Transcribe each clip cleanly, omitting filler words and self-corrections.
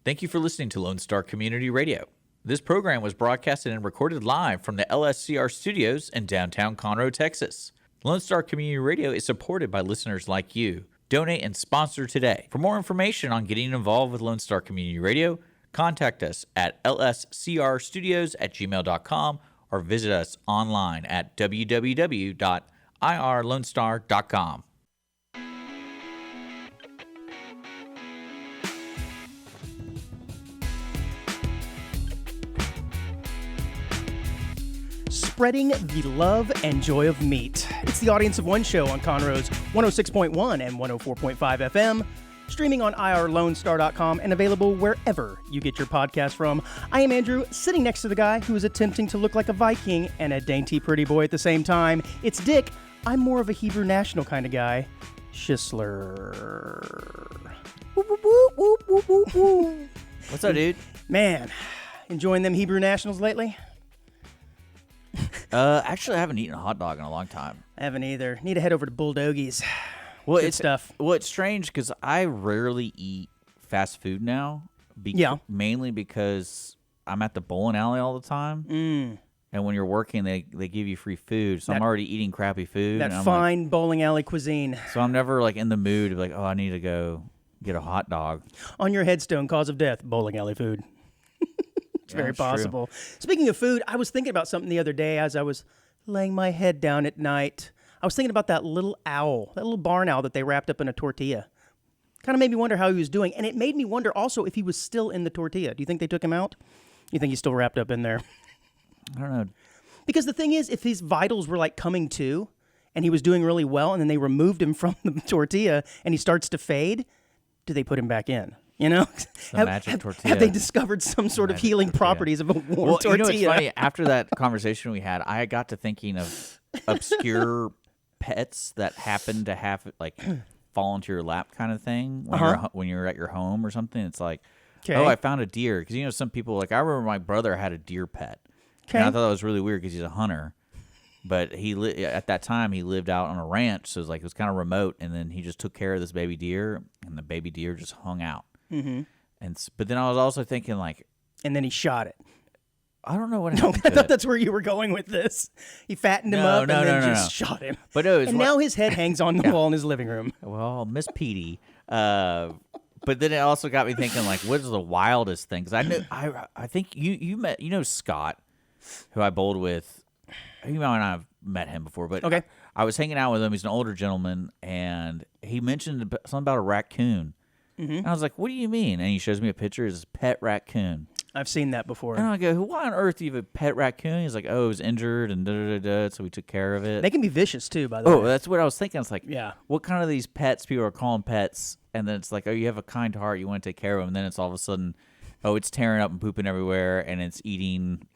Thank you for listening to Lone Star Community Radio. This program was broadcasted and recorded live from the LSCR studios in downtown Conroe, Texas. Lone Star Community Radio is supported by listeners like you. Donate and sponsor today. For more information on getting involved with Lone Star Community Radio, contact us at lscrstudios@gmail.com or visit us online at www.irlonestar.com. Spreading the love and joy of meat. It's the Audience of One show on Conroe's 106.1 and 104.5 FM, streaming on irlonestar.com and available wherever you get your podcast from. I am Andrew, sitting next to the guy who is attempting to look like a Viking and a dainty pretty boy at the same time. It's Dick. I'm more of a Hebrew national kind of guy. Schisler. Whoop, whoop, whoop, whoop, whoop, whoop, whoop. What's up, dude? Man, enjoying them Hebrew nationals lately? Actually, I haven't eaten a hot dog in a long time. I haven't either. Need to head over to Bulldoggies. Well, Good stuff. Well, it's strange because I rarely eat fast food now. Mainly because I'm at the bowling alley all the time. And when you're working, they give you free food. So I'm already eating crappy food. That fine bowling alley cuisine. So I'm never like in the mood of like, oh, I need to go get a hot dog. On your headstone, cause of death, bowling alley food. It's very possible. True. Speaking of food, I was thinking about something the other day as I was laying my head down at night. I was thinking about that little owl, that little barn owl that they wrapped up in a tortilla. Kind of made me wonder how he was doing. And it made me wonder also if he was still in the tortilla. Do you think they took him out? You think he's still wrapped up in there? I don't know. Because the thing is, if his vitals were like coming to and he was doing really well and then they removed him from the tortilla and he starts to fade, do they put him back in? You know, have they discovered some sort of healing properties of a warm tortilla? You know, it's funny. After that conversation we had, I got to thinking of obscure pets that happen to have like fall into your lap kind of thing when you're at your home or something. It's like, oh, I found a deer. Because, you know, some people, like I remember my brother had a deer pet. And I thought that was really weird because he's a hunter. But at that time, he lived out on a ranch, so it was kind of remote. And then he just took care of this baby deer, and the baby deer just hung out. Mm-hmm. But then I was also thinking, like... And then he shot it. I don't know what happened I thought that's where you were going with this. He fattened him up and then just shot him. But now his head hangs on the wall in his living room. Well, Miss Petey. But then it also got me thinking, like, what is the wildest thing? Because I think you met, you know, Scott, who I bowled with. You might not have met him before, but okay. I was hanging out with him. He's an older gentleman, and he mentioned something about a raccoon. Mm-hmm. And I was like, what do you mean? And he shows me a picture of his pet raccoon. I've seen that before. And I go, why on earth do you have a pet raccoon? He's like, oh, it was injured and da-da-da-da, so we took care of it. They can be vicious, too, by the way. Oh, that's what I was thinking. It's like, yeah. What kind of these pets people are calling pets? And then it's like, oh, you have a kind heart, you want to take care of them. And then it's all of a sudden, oh, it's tearing up and pooping everywhere, and it's eating,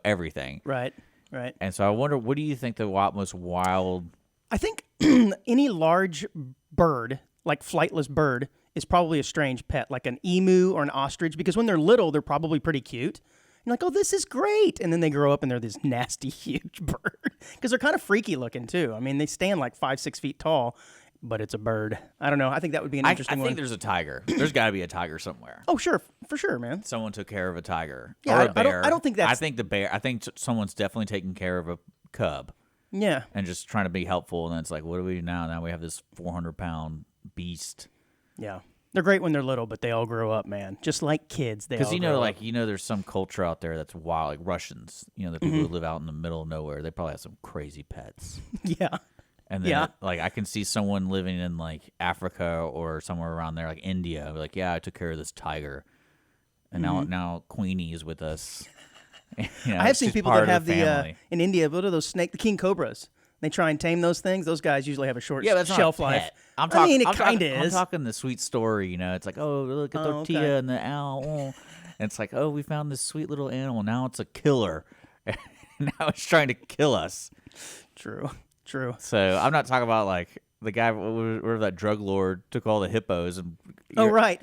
everything. Right. Right. And so I wonder, what do you think the most wild... I think any large bird, like flightless bird, is probably a strange pet, like an emu or an ostrich, because when they're little, they're probably pretty cute. You're like, oh, this is great. And then they grow up and they're this nasty, huge bird. Because they're kind of freaky looking, too. I mean, they stand like 5-6 feet tall, but it's a bird. I don't know. I think that would be an interesting one. I think there's a tiger. There's got to be a tiger somewhere. Oh, sure. For sure, man. Someone took care of a tiger. Yeah, or a bear. I don't think that's... I think the bear... I think someone's definitely taking care of a cub. Yeah. And just trying to be helpful. And then it's like, what do we do now? Now we have this 400-pound beast. Yeah. They're great when they're little, but they all grow up, man. Just like kids, they all grow up. Because, there's some culture out there that's wild, like Russians. The people who live out in the middle of nowhere, they probably have some crazy pets. Yeah. And then, I can see someone living in, like, Africa or somewhere around there, like India. Like, yeah, I took care of this tiger. And now Queenie is with us. I have seen people that have in India, what are those the king cobras? They try and tame those things. Those guys usually have a short shelf life. It kind of is. I'm talking the sweet story, It's like, oh, look at the tortilla and the owl. And it's like, oh, we found this sweet little animal. Now it's a killer. Now it's trying to kill us. True. So I'm not talking about, like, the guy, whatever that drug lord took all the hippos. And right.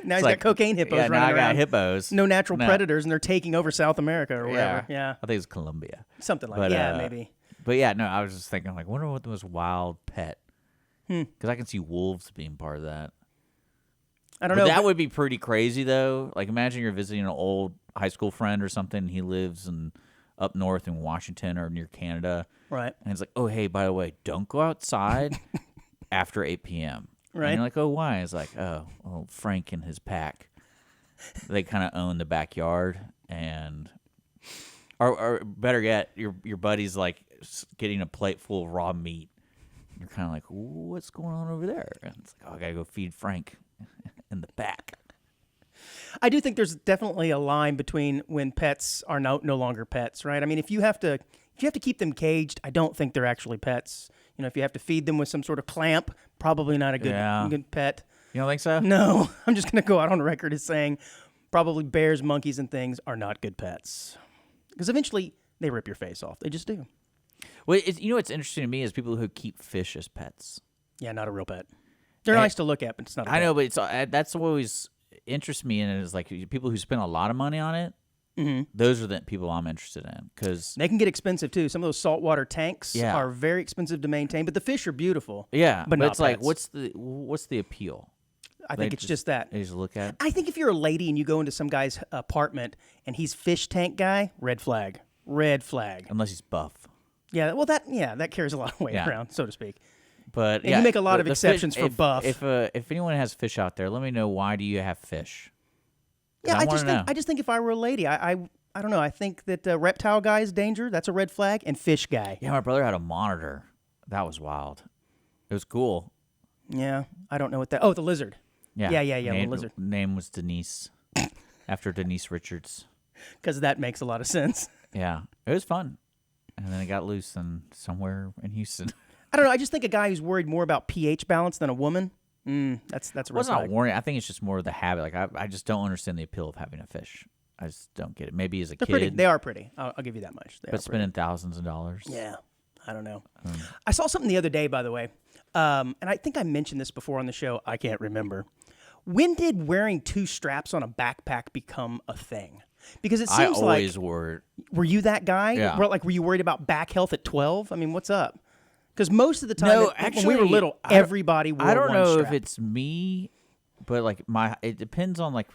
Now he's got cocaine hippos running around. I got hippos. No natural predators, and they're taking over South America or wherever. Yeah. I think it's Colombia. Something like that, maybe. But yeah, no, I was just thinking, like, wonder what the most wild pet. Because I can see wolves being part of that. I don't But know. that would be pretty crazy, though. Like, imagine you're visiting an old high school friend or something. And he lives up north in Washington or near Canada. Right. And it's like, oh, hey, by the way, don't go outside after 8 p.m. Right. And you're like, oh, why? It's like, oh, well, Frank and his pack, they kind of own the backyard. And, or better yet, your buddy's like getting a plate full of raw meat. You're kind of like, what's going on over there? And it's like, oh, I got to go feed Frank in the back. I do think there's definitely a line between when pets are no longer pets, right? I mean, if you have to keep them caged, I don't think they're actually pets. You know, if you have to feed them with some sort of clamp, probably not a good pet. You don't think so? No, I'm just going to go out on record as saying probably bears, monkeys, and things are not good pets. Because eventually they rip your face off. They just do. Well, what's interesting to me is people who keep fish as pets. Yeah, not a real pet. They're nice to look at, but it's not a pet. I know, but that's what always interests me in it is like people who spend a lot of money on it. Mm-hmm. Those are the people I'm interested in because they can get expensive too. Some of those saltwater tanks are very expensive to maintain, but the fish are beautiful. Yeah, but not it's like pets. what's the appeal? I think it's just that. They just look at it? I think if you're a lady and you go into some guy's apartment and he's fish tank guy, red flag. Red flag. Unless he's buff. Yeah, well that carries a lot of weight around, so to speak. But you make a lot of exceptions for buff. If anyone has fish out there, let me know, why do you have fish? Yeah, I just think if I were a lady, I don't know. I think that reptile guy is danger. That's a red flag. And fish guy. Yeah, my brother had a monitor. That was wild. It was cool. Yeah, I don't know what that. Oh, the lizard. Yeah. The lizard. Name was Denise, after Denise Richards. Because that makes a lot of sense. Yeah, it was fun. And then it got loose somewhere in Houston. I don't know. I just think a guy who's worried more about pH balance than a woman. That's a red flag. Well, it's not worrying. I think it's just more of the habit. Like I just don't understand the appeal of having a fish. I just don't get it. Maybe as a kid. Pretty. They are pretty. I'll give you that much. But spending thousands of dollars. Yeah. I don't know. I saw something the other day, by the way, and I think I mentioned this before on the show. I can't remember. When did wearing two straps on a backpack become a thing? Because it seems I always wore. Were you that guy? Yeah. Were you worried about back health at 12? I mean, what's up? Because most of the time, actually, when we were little, everybody wore one strap. I don't know if it's me, but like it depends on like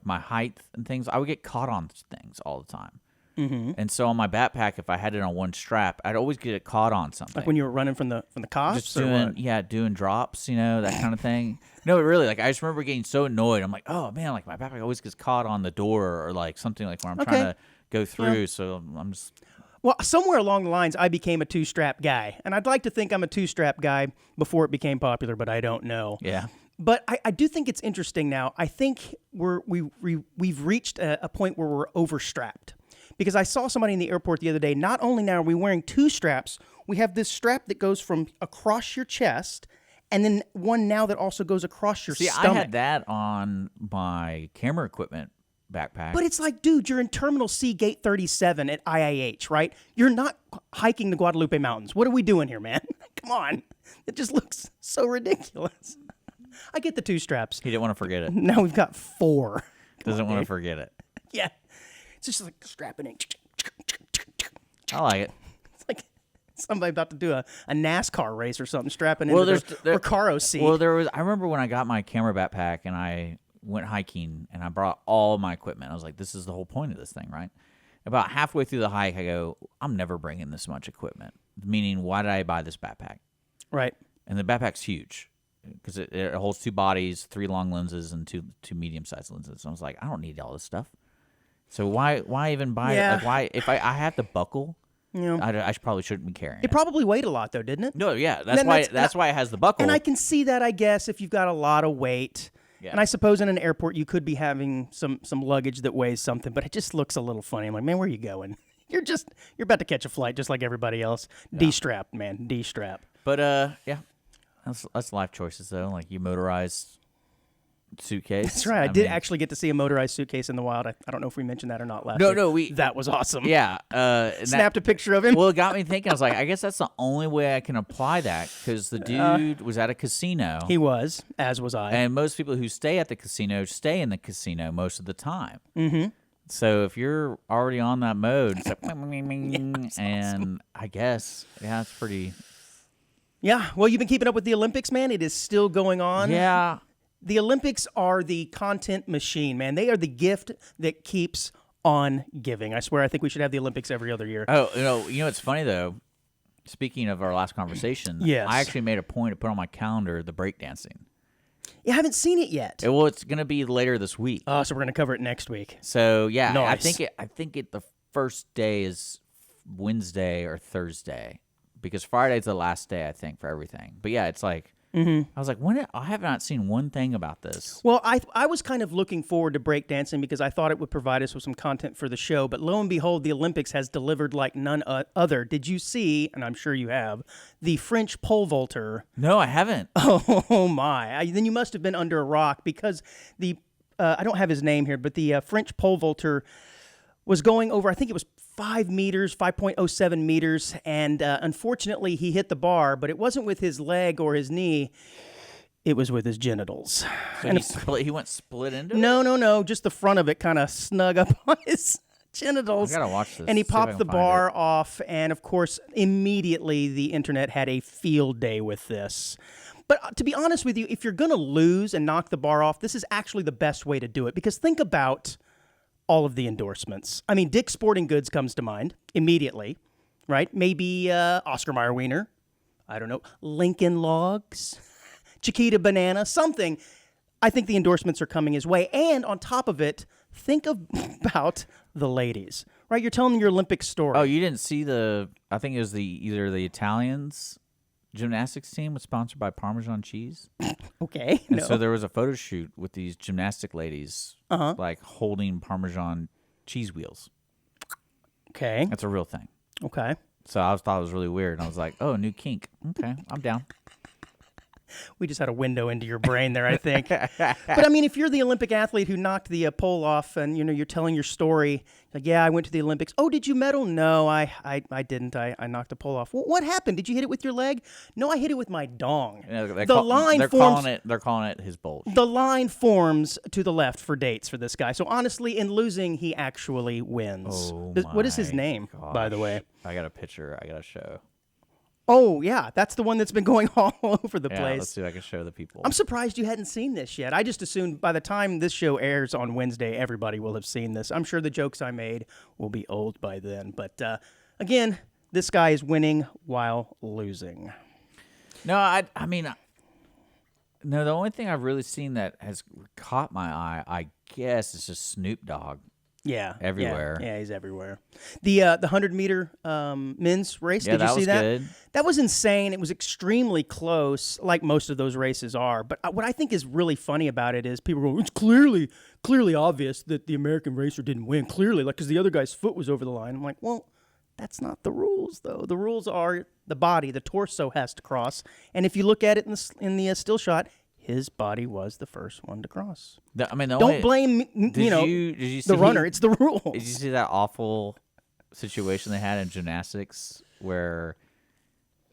my height and things. I would get caught on things all the time. Mm-hmm. And so on my backpack, if I had it on one strap, I'd always get it caught on something. Like when you were running from the cops? Just doing drops, that kind of thing. No, but really, like I just remember getting so annoyed. I'm like, oh man, like my backpack always gets caught on the door or like something like when I'm trying to go through. Yeah. So I'm just. Well, somewhere along the lines, I became a two-strap guy. And I'd like to think I'm a two-strap guy before it became popular, but I don't know. Yeah. But I do think it's interesting now. I think we've reached a point where we're overstrapped. Because I saw somebody in the airport the other day, not only now are we wearing two straps, we have this strap that goes from across your chest, and then one now that also goes across your stomach. I had that on my camera equipment backpack. But it's like, dude, you're in Terminal C, Gate 37 at IIH, right? You're not hiking the Guadalupe Mountains. What are we doing here, man? Come on. It just looks so ridiculous. I get the two straps. He didn't want to forget it. Now we've got four. Doesn't want to forget it. Yeah. It's just like strapping in. I like it. It's like somebody about to do a NASCAR race or something, strapping into their Recaro seat. Well, I remember when I got my camera backpack and I went hiking and I brought all my equipment. I was like, this is the whole point of this thing, right? About halfway through the hike, I go, I'm never bringing this much equipment. Meaning, why did I buy this backpack? Right. And the backpack's huge because it holds two bodies, 3 long lenses, and two medium-sized lenses. So I was like, I don't need all this stuff. So why even buy it? Like why if I have to buckle, I probably shouldn't be carrying it. It probably weighed a lot though, didn't it? No, yeah, that's why it has the buckle. And I can see that, I guess, if you've got a lot of weight. Yeah. And I suppose in an airport you could be having some luggage that weighs something, but it just looks a little funny. I'm like, man, where are you going? You're about to catch a flight just like everybody else. Yeah. D-strap, man, D-strap. But yeah, that's life choices though. Like you motorized suitcase. That's right. I did actually get to see a motorized suitcase in the wild. I don't know if we mentioned that or not last week. No, that was awesome. Yeah. Snapped a picture of him. Well, it got me thinking. I was like, I guess that's the only way I can apply that because the dude was at a casino. He was, as was I. And most people who stay at the casino stay in the casino most of the time. Mm-hmm. So if you're already on that mode, it's like, and I guess, it's pretty. Yeah. Well, you've been keeping up with the Olympics, man. It is still going on. Yeah. The Olympics are the content machine, man. They are the gift that keeps on giving. I swear, I think we should have the Olympics every other year. Oh, it's funny though. Speaking of our last conversation, yes. I actually made a point to put on my calendar the breakdancing. Yeah, I haven't seen it yet. Well, it's going to be later this week. Oh, so we're going to cover it next week. So yeah, nice. I think the first day is Wednesday or Thursday, because Friday's the last day I think for everything. But yeah, it's like. I was like, I have not seen one thing about this. Well, I was kind of looking forward to breakdancing because I thought it would provide us with some content for the show. But lo and behold, the Olympics has delivered like none other. Did you see, and I'm sure you have, the French pole vaulter? No, I haven't. Oh, my. Then you must have been under a rock because I don't have his name here, but the French pole vaulter was going over, I think it was 5 meters, 5.07 meters, and unfortunately he hit the bar, but it wasn't with his leg or his knee, it was with his genitals. So and he went split into it? No, just the front of it kind of snug up on his genitals. I gotta watch this. And he popped the bar off, and of course, immediately the internet had a field day with this. But to be honest with you, if you're going to lose and knock the bar off, this is actually the best way to do it, because think about all of the endorsements. I mean, Dick's Sporting Goods comes to mind immediately, right? Maybe Oscar Mayer Wiener. I don't know. Lincoln Logs. Chiquita Banana. Something. I think the endorsements are coming his way. And on top of it, think about the ladies, right? You're telling your Olympic story. Oh, you didn't see I think it was either the Italians gymnastics team was sponsored by Parmesan cheese. Okay. And so there was a photo shoot with these gymnastic ladies like holding Parmesan cheese wheels. Okay. That's a real thing. Okay. So I thought it was really weird. And I was like, oh, new kink. Okay, I'm down. We just had a window into your brain there, I think. But I mean, if you're the Olympic athlete who knocked the pole off, and you're telling your story, like, yeah, I went to the Olympics. Oh, did you medal? No, I didn't. I knocked the pole off. Well, what happened? Did you hit it with your leg? No, I hit it with my dong. They're calling it his bulge. The line forms to the left for dates for this guy. So honestly, in losing, he actually wins. Oh, what is his name, gosh. by the way? I got a picture. I got to show. Oh, yeah. That's the one that's been going all over the Yeah, place. let's see if I can show the people. I'm surprised you hadn't seen this yet. I just assumed by the time this show airs on Wednesday, everybody will have seen this. I'm sure the jokes I made will be old by then. But again, this guy is winning while losing. No, I mean, no, the only thing I've really seen that has caught my eye, I guess, is just Snoop Dogg. Yeah. Everywhere. Yeah, he's everywhere. The 100-meter men's race, Yeah, did you see that? Good. That was insane. It was extremely close, like most of those races are. But what I think is really funny about it is people go, it's clearly obvious that the American racer didn't win. Clearly, like, because the other guy's foot was over the line. I'm like, well, that's not the rules, though. The rules are the body, the torso has to cross. And if you look at it in the still shot, his body was the first one to cross. Don't blame the runner. It's the rule. Did you see that awful situation they had in gymnastics where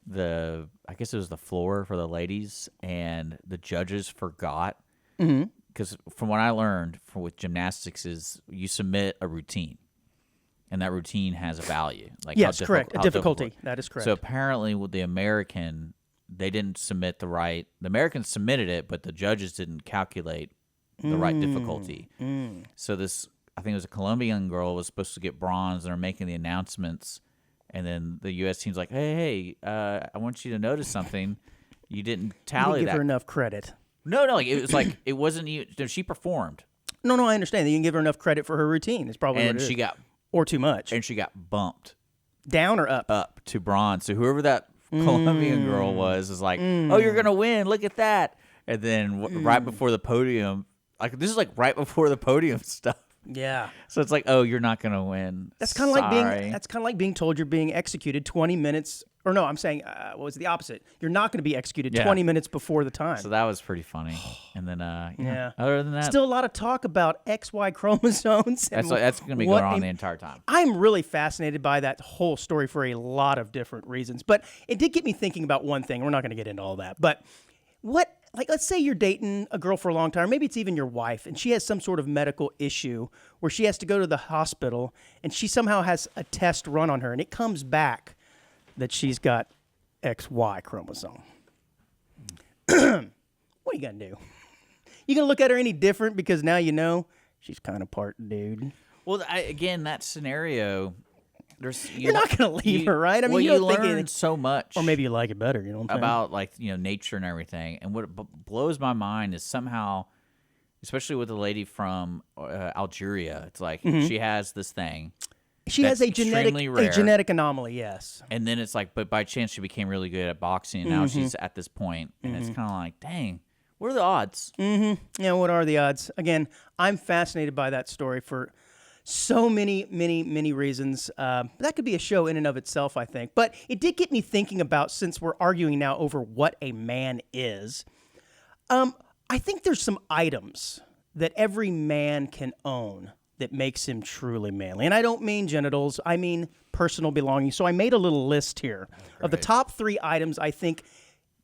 I guess it was the floor for the ladies, and the judges forgot? Because from what I learned with gymnastics is you submit a routine, and that routine has a value. Like yes, correct. A difficulty. That is correct. So apparently with the American, they didn't submit the Americans submitted it, but the judges didn't calculate the right difficulty. So I think it was a Colombian girl was supposed to get bronze, and they're making the announcements, and then the U.S. team's like, hey, I want you to notice something. You didn't tally you didn't that. Give her enough credit. No, it was like, it wasn't you. She performed. No, I understand. You didn't give her enough credit for her routine. It's probably what it is. Or too much. And she got bumped. Down or up? Up to bronze. So whoever that Colombian girl was like, oh, you're going to win. Look at that. And then right before the podium, like this is like right before the podium stuff. Yeah. So it's like, oh, you're not going to win. That's kind of like being told you're being executed 20 minutes. Or no, I'm saying, what was the opposite? You're not going to be executed 20 minutes before the time. So that was pretty funny. And then, other than that, still a lot of talk about XY chromosomes. That's going to be going on the entire time. I'm really fascinated by that whole story for a lot of different reasons. But it did get me thinking about one thing. We're not going to get into all that. But let's say you're dating a girl for a long time, maybe it's even your wife, and she has some sort of medical issue where she has to go to the hospital, and she somehow has a test run on her, and it comes back that she's got XY chromosome. What are you going to do? You gonna look at her any different because now you know she's kind of part dude. Well, again, that scenario, you're not gonna leave her, right? I mean, well, you you don't think learn anything, so much, or maybe you like it better. You know what I'm saying? about nature and everything. And what blows my mind is somehow, especially with the lady from Algeria, it's like she has this thing. She has a extremely rare. genetic anomaly, yes. And then it's like, but by chance she became really good at boxing, and now she's at this point, and it's kind of like, dang, what are the odds? Yeah, what are the odds? Again, I'm fascinated by that story for so many, many, many reasons. That could be a show in and of itself, I think. But it did get me thinking about, since we're arguing now over what a man is, I think there's some items that every man can own that makes him truly manly. And I don't mean genitals, I mean personal belongings. So I made a little list here of the top 3 items I think,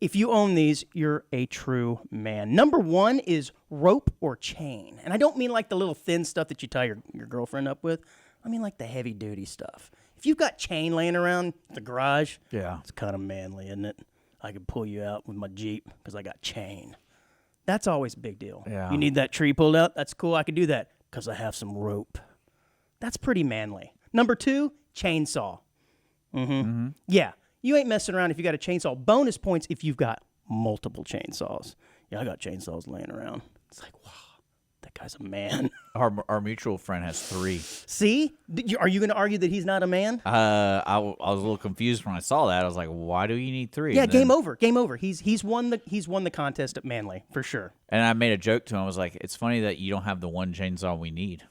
if you own these, you're a true man. Number 1 is rope or chain. And I don't mean like the little thin stuff that you tie your girlfriend up with. I mean like the heavy duty stuff. If you've got chain laying around the garage, it's kind of manly, isn't it? I could pull you out with my Jeep because I got chain. That's always a big deal. Yeah. You need that tree pulled out? That's cool. I could do that because I have some rope. That's pretty manly. Number 2, chainsaw. Yeah. You ain't messing around if you got a chainsaw. Bonus points if you've got multiple chainsaws. Yeah, I got chainsaws laying around. It's like, wow, that guy's a man. Our mutual friend has 3. See? Are you going to argue that he's not a man? I was a little confused when I saw that. I was like, why do you need 3? Yeah, game over. Game over. He's won the contest at manly for sure. And I made a joke to him. I was like, it's funny that you don't have the one chainsaw we need.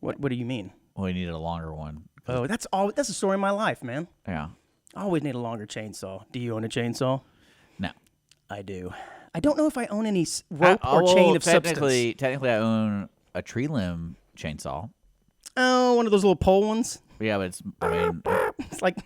What do you mean? Well, we need a longer one. Oh, that's the story of my life, man. Yeah. I always need a longer chainsaw. Do you own a chainsaw? No. I do. I don't know if I own any rope or chain of substance. Technically, I own a tree limb chainsaw. Oh, one of those little pole ones? Yeah, but It's like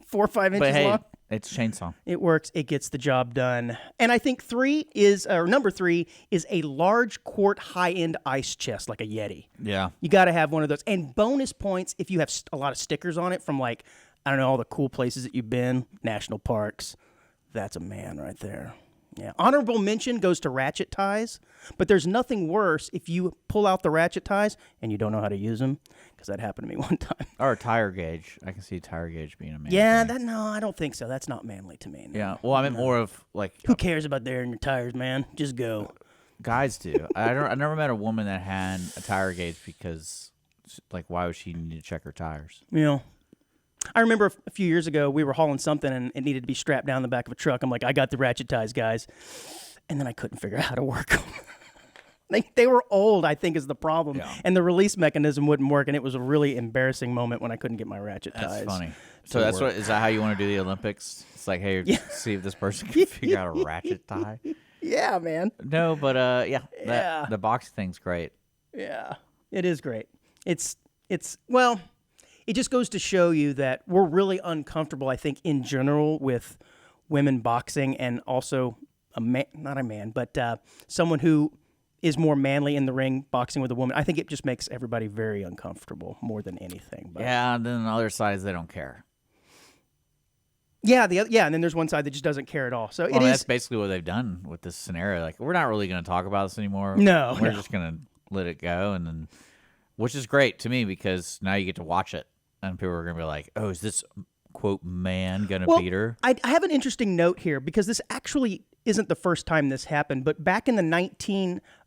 4 or 5 inches long. It's chainsaw. It works. It gets the job done. And I think number 3 is a large quart high-end ice chest, like a Yeti. Yeah. You got to have one of those. And bonus points if you have a lot of stickers on it from, like, I don't know, all the cool places that you've been, national parks. That's a man right there. Yeah. Honorable mention goes to ratchet ties, but there's nothing worse if you pull out the ratchet ties and you don't know how to use them, because that happened to me one time. Or a tire gauge. I can see a tire gauge being a man. Yeah, no, I don't think so. That's not manly to me. No. Yeah. Well, I meant more of like, who cares about there in your tires, man? Just go. Guys do. I never met a woman that had a tire gauge because, like, why would she need to check her tires? Yeah. I remember a few years ago, we were hauling something and it needed to be strapped down the back of a truck. I'm like, I got the ratchet ties, guys. And then I couldn't figure out how to work them. They were old, I think, is the problem. Yeah. And the release mechanism wouldn't work. And it was a really embarrassing moment when I couldn't get my ratchet ties. That's funny. So is that how you want to do the Olympics? It's like, hey, see if this person can figure out a ratchet tie. Yeah, man. No, but the boxing thing's great. Yeah, it is great. Well, it just goes to show you that we're really uncomfortable, I think, in general with women boxing, and also not a man, but someone who is more manly in the ring boxing with a woman. I think it just makes everybody very uncomfortable more than anything. But yeah, and then the other side is they don't care. Yeah, and then there's one side that just doesn't care at all. So that's basically what they've done with this scenario. Like, we're not really going to talk about this anymore. No, we're just going to let it go, and then, which is great to me because now you get to watch it, and people are going to be like, "Oh, is this quote man going to beat her?" I have an interesting note here because this actually isn't the first time this happened. But back in the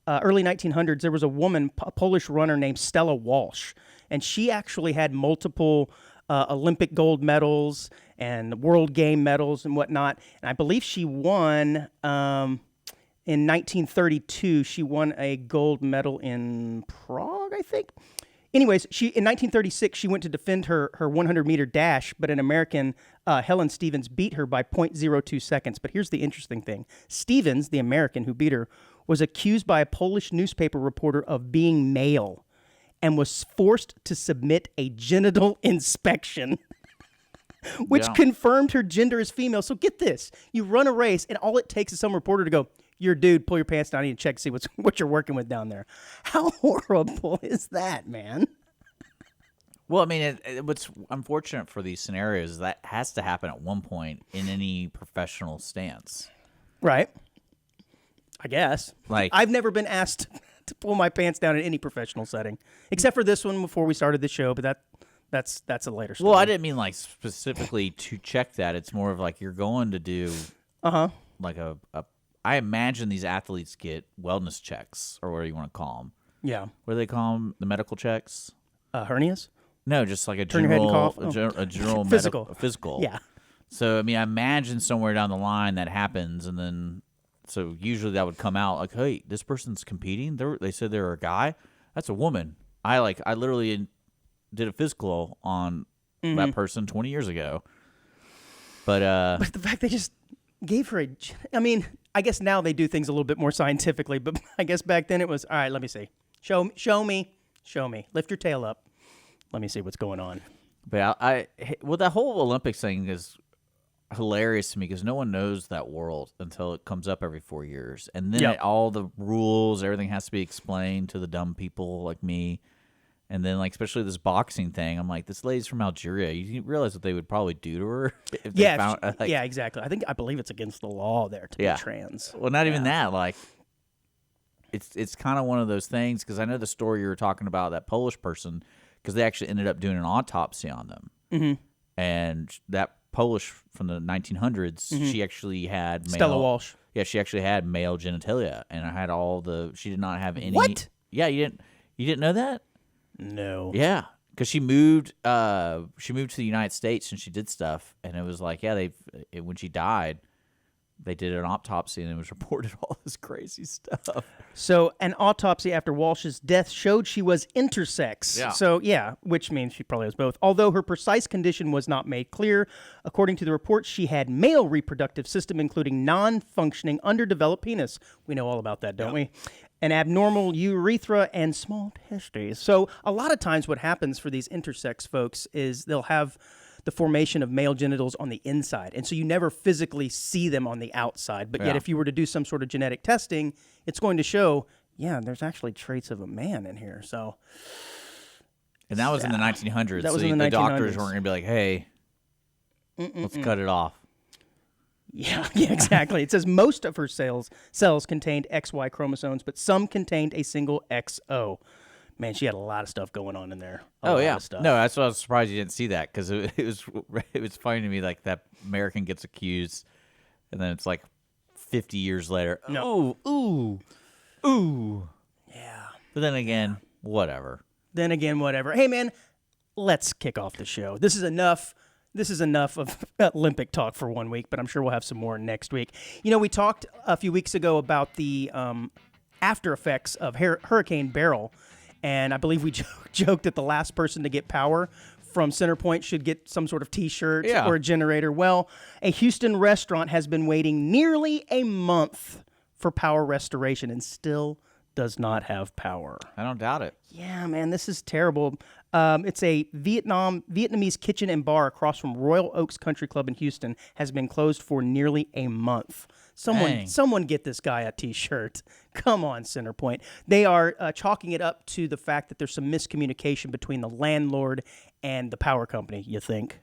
early 1900s, there was a woman, a Polish runner named Stella Walsh, and she actually had multiple Olympic gold medals and world game medals and whatnot. And I believe she won in 1932. She won a gold medal in Prague, I think. Anyways, in 1936, she went to defend her 100-meter dash, but an American, Helen Stevens, beat her by 0.02 seconds. But here's the interesting thing. Stevens, the American who beat her, was accused by a Polish newspaper reporter of being male and was forced to submit a genital inspection, which confirmed her gender as female. So get this. You run a race, and all it takes is some reporter to go, "You're a dude, pull your pants down, I need to check to see what you're working with down there." How horrible is that, man? Well, I mean, what's unfortunate for these scenarios is that has to happen at one point in any professional stance. Right. I guess. Like, I've never been asked to pull my pants down in any professional setting, except for this one before we started the show. But that's a later story. well, I didn't mean like specifically to check that. It's more of like you're going to do like a I imagine these athletes get wellness checks or whatever you want to call them. Yeah. What do they call them? The medical checks? Hernias? No, just like a Turn your head and general, cough? a general Physical. a physical. Yeah. So I mean, I imagine somewhere down the line that happens, and then so usually that would come out like, hey, this person's competing. They said they're a guy. That's a woman. I literally did a physical on that person 20 years ago. But the fact they just gave her I mean, I guess now they do things a little bit more scientifically, but I guess back then it was, all right, let me see. Show me. Lift your tail up. Let me see what's going on. But well, that whole Olympics thing is hilarious to me because no one knows that world until it comes up every 4 years, and then all the rules, everything has to be explained to the dumb people like me. And then, like, especially this boxing thing, I'm like, this lady's from Algeria. You realize what they would probably do to her if they found, yeah, exactly. I believe it's against the law there to be trans. Well, not even that. Like, it's kind of one of those things because I know the story you were talking about, that Polish person, because they actually ended up doing an autopsy on them. Mm-hmm. And that Polish from the 1900s, she actually had Stella Walsh. Yeah, she actually had male genitalia, and I had she did not have any. What? Yeah, you didn't know that? No. Yeah, because she moved to the United States and she did stuff, and it was like, when she died, they did an autopsy and it was reported all this crazy stuff. So an autopsy after Walsh's death showed she was intersex. Yeah. So which means she probably was both. Although her precise condition was not made clear, according to the report, she had male reproductive system, including non-functioning underdeveloped penis. We know all about that, don't we? An abnormal urethra and small testes. So a lot of times what happens for these intersex folks is they'll have the formation of male genitals on the inside. And so you never physically see them on the outside. But yet if you were to do some sort of genetic testing, it's going to show, there's actually traits of a man in here. So, and that was in the 1900s. That was so in the the 1900s. doctors weren't going to be like, hey, let's cut it off. Yeah, exactly. It says most of her cells contained XY chromosomes, but some contained a single XO. Man, she had a lot of stuff going on in there. A lot of stuff. No, that's why I was surprised you didn't see that because it was funny to me. Like that American gets accused, and then it's like 50 years later. No. Ooh. Yeah. But then again, whatever. Hey, man, let's kick off the show. This is enough. This is enough of Olympic talk for 1 week, but I'm sure we'll have some more next week. We talked a few weeks ago about the after effects of Hurricane Beryl, and I believe we joked that the last person to get power from Centerpoint should get some sort of T-shirt or a generator. Well, a Houston restaurant has been waiting nearly a month for power restoration and still does not have power. I don't doubt it. Yeah, man, this is terrible. It's a Vietnamese kitchen and bar across from Royal Oaks Country Club in Houston has been closed for nearly a month. Someone get this guy a T-shirt. Come on, Centerpoint. They are chalking it up to the fact that there's some miscommunication between the landlord and the power company, you think.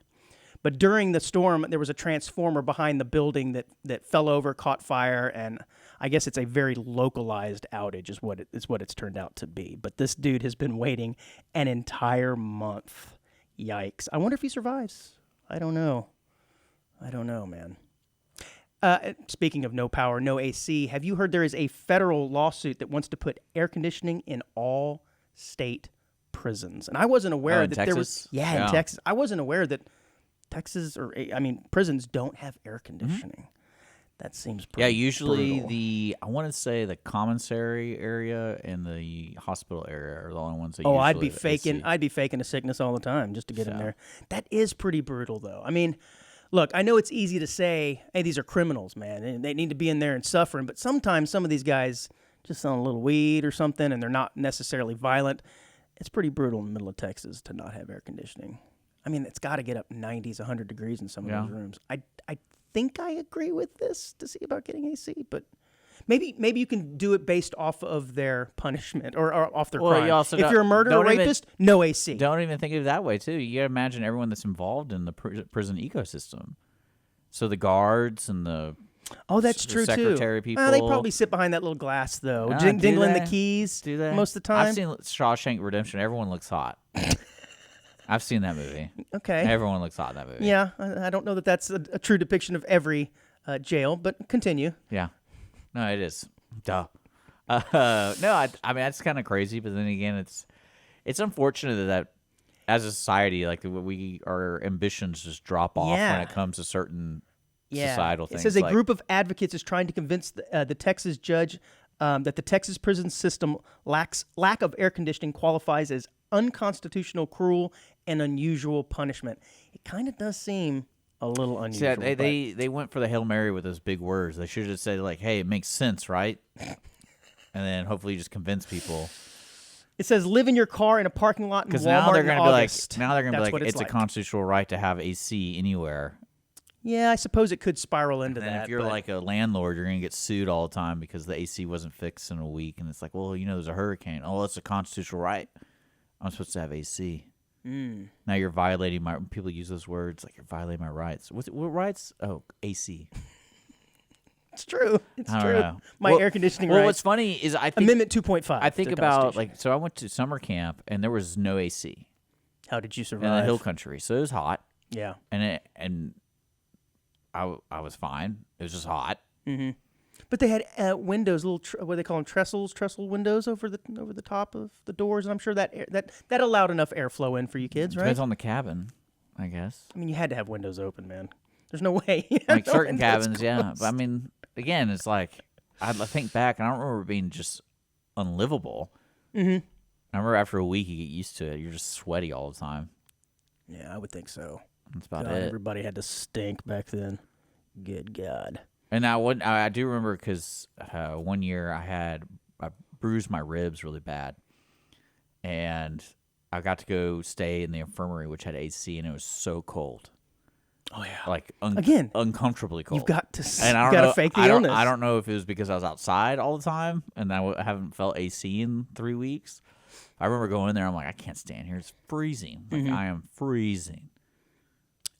But during the storm, there was a transformer behind the building that fell over, caught fire, and I guess it's a very localized outage is what it's turned out to be. But this dude has been waiting an entire month. Yikes. I wonder if he survives. I don't know, man. Speaking of no power, no AC, have you heard there is a federal lawsuit that wants to put air conditioning in all state prisons? And I wasn't aware that Texas? there was... Yeah, in Texas. I wasn't aware that prisons don't have air conditioning. That seems pretty usually brutal. I want to say the commissary area and the hospital area are the only ones that I'd be faking a sickness all the time just to get in there. That is pretty brutal, though. I mean, look, I know it's easy to say, hey, these are criminals, man, and they need to be in there and suffering, but sometimes some of these guys just selling a little weed or something, and they're not necessarily violent. It's pretty brutal in the middle of Texas to not have air conditioning. I mean, it's got to get up 90s, 100 degrees in some of those rooms. I think I agree with this to see about getting AC, but maybe you can do it based off of their punishment or off their crime. If you're a murderer, rapist, no AC. Don't even think of it that way, too. You got to imagine everyone that's involved in the prison ecosystem. So the guards and the Oh, that's true secretary too. people. They probably sit behind that little glass though, Do dingling they? the keys. Do they? Most of the time? I've seen Shawshank Redemption. Everyone looks hot. I've seen that movie. Okay. Everyone looks hot in that movie. Yeah, I don't know that that's a true depiction of every jail, but continue. Yeah. No, it is. Duh. No, I mean that's kind of crazy, but then again, it's unfortunate that as a society, like our ambitions just drop off when it comes to certain societal things. It says a group of advocates is trying to convince the Texas judge that the Texas prison system lack of air conditioning qualifies as unconstitutional, cruel, and unusual punishment. It kind of does seem a little unusual. See, they went for the Hail Mary with those big words. They should have just said, like, hey, it makes sense, right? And then hopefully you just convince people. It says live in your car in a parking lot in Walmart now they're in gonna August. be like, it's like. a constitutional right to have AC anywhere. Yeah, I suppose it could spiral into And that. if you're like a landlord, you're going to get sued all the time because the AC wasn't fixed in a week. And it's like, well, there's a hurricane. Oh, it's a constitutional right. I'm supposed to have AC. Now you're violating my. People use those words like you're violating my rights. What rights? Oh, AC. It's true. It's I don't true. know. My air conditioning rights. Well, what's funny is I think Amendment 2.5. I think about so I went to summer camp and there was no AC how did you in survive? the hill country, so it was hot. Yeah. And I was fine. It was just hot. Mm-hmm. But they had windows, little what do they call them, trestle windows over the top of the doors, and I'm sure that allowed enough airflow in for you kids, right? Depends on the cabin, I guess. I mean, you had to have windows open, man. There's no way. Like certain cabins, yeah. But I mean, again, it's like I think back, and I don't remember it being just unlivable. Mm-hmm. I remember after a week, you get used to it. You're just sweaty all the time. Yeah, I would think so. That's about God, it. Everybody had to stink back then. Good God. And I do remember because one year I bruised my ribs really bad, and I got to go stay in the infirmary, which had AC, and it was so cold. Oh yeah, like again, uncomfortably cold. You've got to, and I don't got know, to fake the I illness. I don't know if it was because I was outside all the time, and I haven't felt AC in 3 weeks. I remember going in there. I'm like, I can't stand here. It's freezing. Like I am freezing.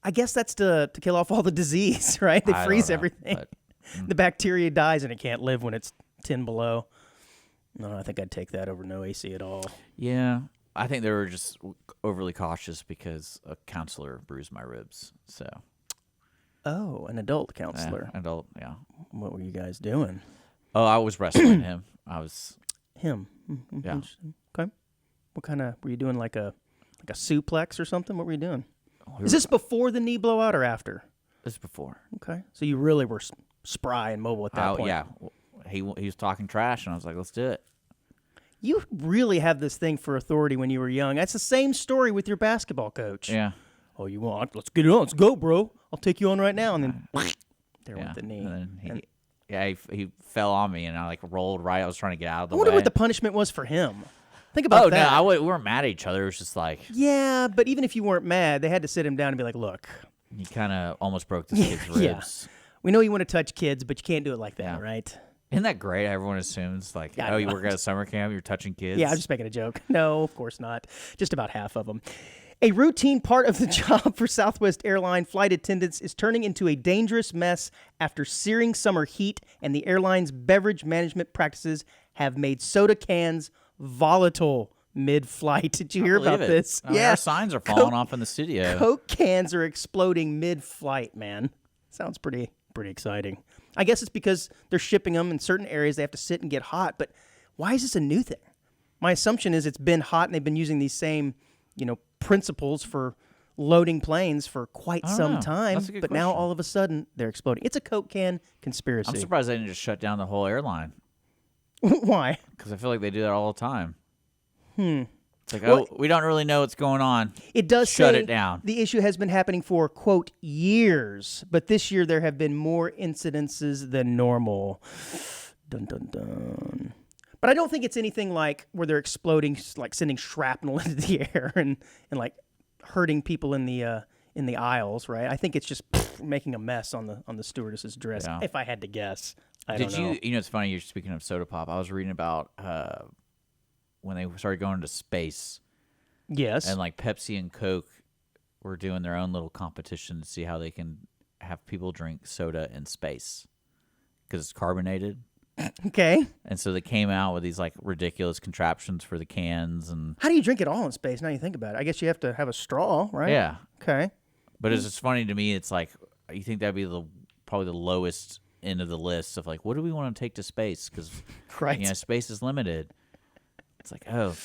I guess that's to kill off all the disease, right? They freeze everything. But, the bacteria dies and it can't live when it's 10 below. No, I think I'd take that over no AC at all. yeah, I think they were just overly cautious because a counselor bruised my ribs. So. Oh, an adult counselor. Yeah, adult, yeah. What were you guys doing? Oh, I was wrestling him. Him. Mm-hmm. Yeah. Okay. What kind of were you doing? Like a suplex or something? What were you doing? Is this before the knee blowout or after? This is before. Okay. So you really were spry and mobile at that point. Yeah. He was talking trash, and I was like, let's do it. You really have this thing for authority when you were young. That's the same story with your basketball coach. Yeah. Oh, you want? Let's get it on. Let's go, bro. I'll take you on right now. And then there went the knee. And then he fell on me, and I rolled right. I was trying to get out of the way. I wonder what the punishment was for him. Think about that. No, we weren't mad at each other. It was just like... Yeah, but even if you weren't mad, they had to sit him down and be like, look. He kind of almost broke this kid's ribs. We know you want to touch kids, but you can't do it like that, right? Isn't that great? Everyone assumes, like, Yeah, you work at a summer camp, you're touching kids. Yeah, I'm just making a joke. No, of course not. Just about half of them. A routine part of the job for Southwest Airline flight attendants is turning into a dangerous mess after searing summer heat, and the airline's beverage management practices have made soda cans volatile mid-flight. Did you hear about this? Our signs are falling off in the studio. Coke cans are exploding mid-flight, man. Sounds pretty exciting. I guess it's because they're shipping them in certain areas. They have to sit and get hot. But why is this a new thing? My assumption is it's been hot and they've been using these same, principles for loading planes for quite some time. That's a good but now question. all of a sudden they're exploding. It's a Coke can conspiracy. I'm surprised they didn't just shut down the whole airline. Why? Because I feel like they do that all the time. It's like, Well, we don't really know what's going on. It does Shut say it down. The issue has been happening for, quote, years, but this year there have been more incidences than normal. Dun, dun, dun. But I don't think it's anything like where they're exploding, like sending shrapnel into the air and like hurting people in the aisles, right? I think it's just making a mess on the stewardess's dress, if I had to guess. I don't know. It's funny, you're speaking of soda pop. I was reading about when they started going into space. Yes. And like Pepsi and Coke were doing their own little competition to see how they can have people drink soda in space. because it's carbonated. Okay. And so they came out with these like ridiculous contraptions for the cans and How do you drink it all in space? Now you think about it. I guess you have to have a straw, right? yeah. Okay. But it's just funny to me. It's like you think that'd be probably the lowest end of the list of like what do we want to take to space because Right. space is limited. It's like Coke.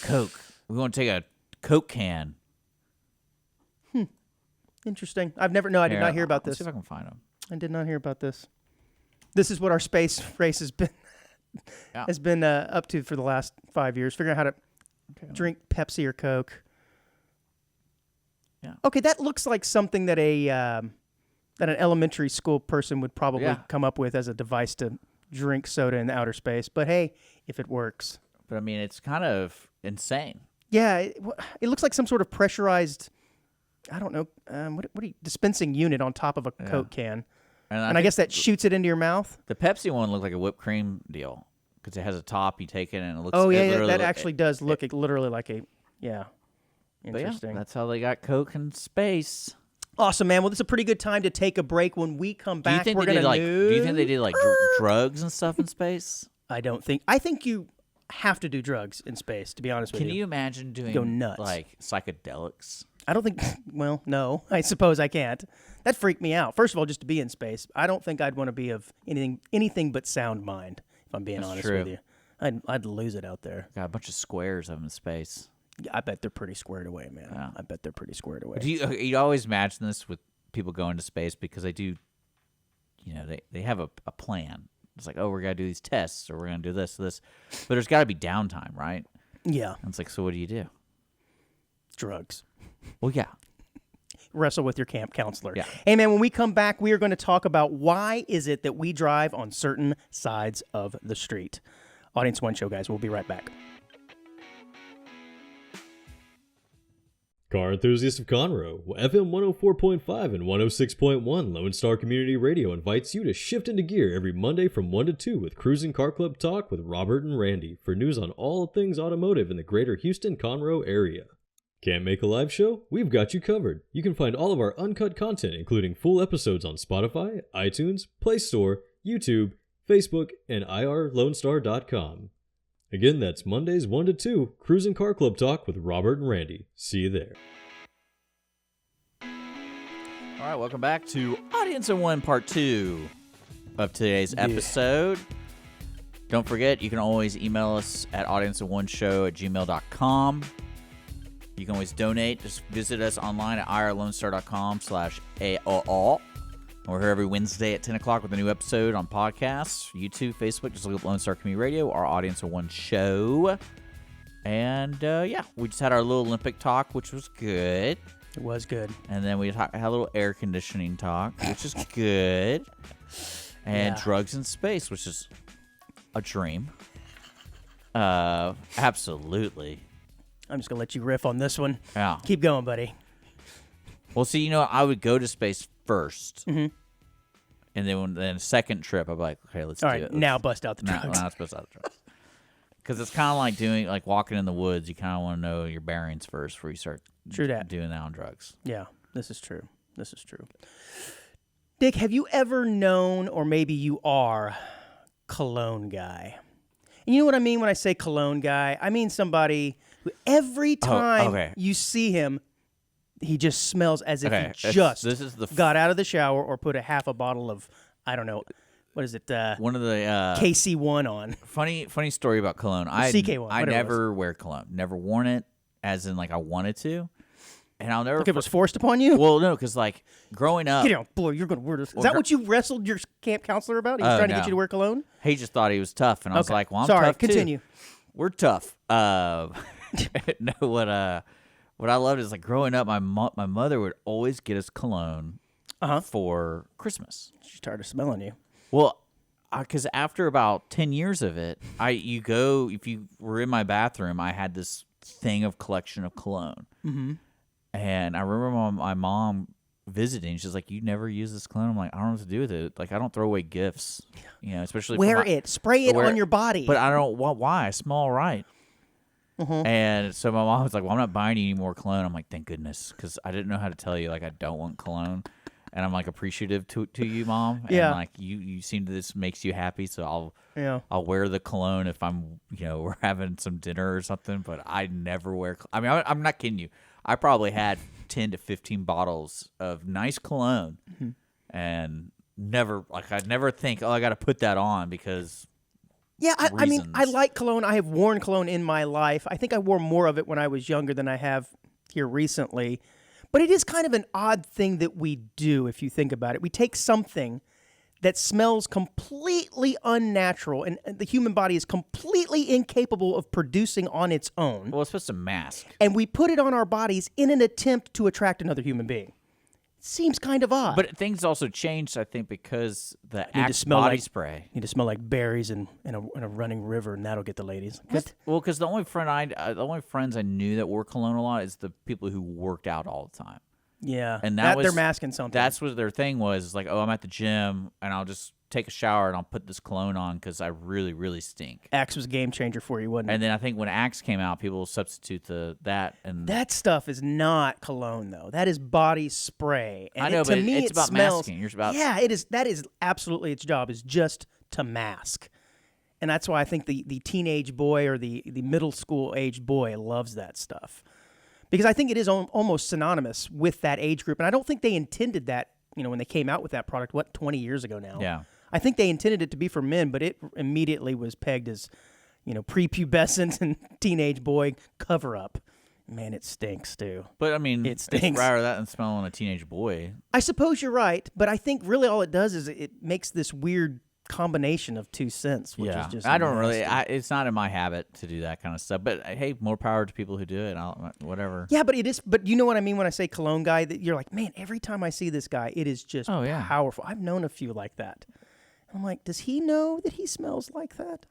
We want to take a Coke can. Interesting. I did not hear about Let's this. see if I can find them. I did not hear about this. This is what our space race has been up to for the last 5 years, figuring out how to drink Pepsi or Coke. Yeah. Okay, that looks like something that an elementary school person would probably come up with as a device to drink soda in outer space. But hey, if it works. But I mean, it's kind of insane. Yeah, it looks like some sort of pressurized, I don't know, dispensing unit on top of a Coke can. And I guess that shoots it into your mouth? The Pepsi one looked like a whipped cream deal because it has a top. You take it and it looks. Oh, yeah, that actually does look literally like a, Interesting. That's how they got Coke in space. Awesome, man. Well, this is a pretty good time to take a break. When we come back, we're going to do you think they did like drugs and stuff in space? I think you have to do drugs in space, to be honest with you. Can you imagine doing Go nuts. like psychedelics? I don't think, well, no, I suppose I can't. That freaked me out. First of all, just to be in space, I don't think I'd want to be of anything but sound mind, if I'm being honest with you. I'd lose it out there. Got a bunch of squares of them in space. Yeah, I bet they're pretty squared away, man. Yeah. I bet they're pretty squared away. Do you always imagine this with people going to space because they do, they have a plan. It's like, oh, we're going to do these tests or we're going to do this. But there's got to be downtime, right? Yeah. And it's like, so what do you do? Drugs. Well, yeah. Wrestle with your camp counselor. Yeah. Hey, man, when we come back, we are going to talk about why is it that we drive on certain sides of the street. Audience One Show, guys. We'll be right back. Car enthusiasts of Conroe, FM 104.5 and 106.1 Lone Star Community Radio invites you to shift into gear every Monday from 1 to 2 with Cruising Car Club Talk with Robert and Randy for news on all things automotive in the greater Houston-Conroe area. Can't make a live show? We've got you covered. You can find all of our uncut content, including full episodes on Spotify, iTunes, Play Store, YouTube, Facebook, and irlonestar.com. Again, that's Mondays 1 to 2, Cruising Car Club Talk with Robert and Randy. See you there. All right, welcome back to Audience in One Part 2 of today's episode. Don't forget, you can always email us at audienceofoneshow@gmail.com. You can always donate. Just visit us online at irlonestar.com/AOL. We're here every Wednesday at 10 o'clock with a new episode on podcasts, YouTube, Facebook. Just look up Lone Star Community Radio, our Audience of One show. And, we just had our little Olympic talk, which was good. It was good. And then we had a little air conditioning talk, which is good. And drugs in space, which is a dream. Absolutely. I'm just going to let you riff on this one. Yeah. Keep going, buddy. Well, see, I would go to space first. Mm-hmm. And then second trip, I'd be like, okay, let's do it. Now bust out the drugs. drugs. Now let's bust out the drugs. Because it's kind of like walking in the woods. You kind of want to know your bearings first before you start doing that on drugs. Yeah, this is true. Dick, have you ever known, or maybe you are, cologne guy? And you know what I mean when I say cologne guy? I mean somebody who every time you see him, he just smells as if he just got out of the shower or put a half a bottle of, I don't know, what is it? One of the KC1 on. Funny story about cologne. CK1. I never wear cologne. Never worn it, as in I wanted to, and I'll never. Like it was forced upon you. Well, no, because growing up, boy, you're gonna wear this. Is that what you wrestled your camp counselor about? He was trying to get you to wear cologne. He just thought he was tough, and I was like, "Well, I'm Sorry, tough continue. too. We're tough." No, what I loved is growing up, my mother would always get us cologne for Christmas. She's tired of smelling you. Well, because after about 10 years of it, if you were in my bathroom, I had this thing of collection of cologne. Mm-hmm. And I remember my mom visiting. She's like, "You never use this cologne?" I'm like, "I don't know what to do with it. I don't throw away gifts, especially spray it on your body." But I don't. Why? I smell all right. Mm-hmm. And so my mom was like, "Well, I'm not buying you any more cologne." I'm like, "Thank goodness," because I didn't know how to tell you I don't want cologne. and I'm like appreciative to you, Mom. And Yeah. like you seem to this makes you happy, so Yeah. I'll wear the cologne if I'm we're having some dinner or something. But I never wear. I mean, I'm not kidding you. I probably had 10 to 15 bottles of nice cologne, and I'd never think, oh, I got to put that on because. Yeah, I mean, I reasons. like cologne. I have worn cologne in my life. I think I wore more of it when I was younger than I have here recently. But it is kind of an odd thing that we do if you think about it. We take something that smells completely unnatural and the human body is completely incapable of producing on its own. Well, it's supposed to mask. And we put it on our bodies in an attempt to attract another human being. Seems kind of odd. But things also changed, I think, because the Need to Axe smell body like- spray. Need to smell like berries in a running river, and that'll get the ladies. What? Well, because the only friends I knew that wore cologne a lot is the people who worked out all the time. Yeah, And they're was masking something. That's what their thing was. Like, oh, I'm at the gym, and I'll just take a shower and I'll put this cologne on because I really, really stink. Axe was a game changer for you, wasn't it? And then I think when Axe came out, people substitute that and That stuff is not cologne, though. That is body spray. And I know, to but me, it's it about smells, masking. You're about Yeah, it is. That is absolutely its job. Is just to mask, and that's why I think the teenage boy or the middle school aged boy loves that stuff, because I think it is almost synonymous with that age group. And I don't think they intended that. When they came out with that product, 20 years ago now? Yeah. I think they intended it to be for men, but it immediately was pegged as, prepubescent and teenage boy cover up. Man, it stinks too. But I mean, It it's stinks. rather that than smelling a teenage boy. I suppose you're right, but I think really all it does is it makes this weird combination of two scents, which is just I don't really. nasty. It's not in my habit to do that kind of stuff. But hey, more power to people who do it. Whatever. Yeah, but it is. But you know what I mean when I say cologne guy? That you're like, man, every time I see this guy, it is just Oh, yeah. powerful. I've known a few like that. I'm like, does he know that he smells like that,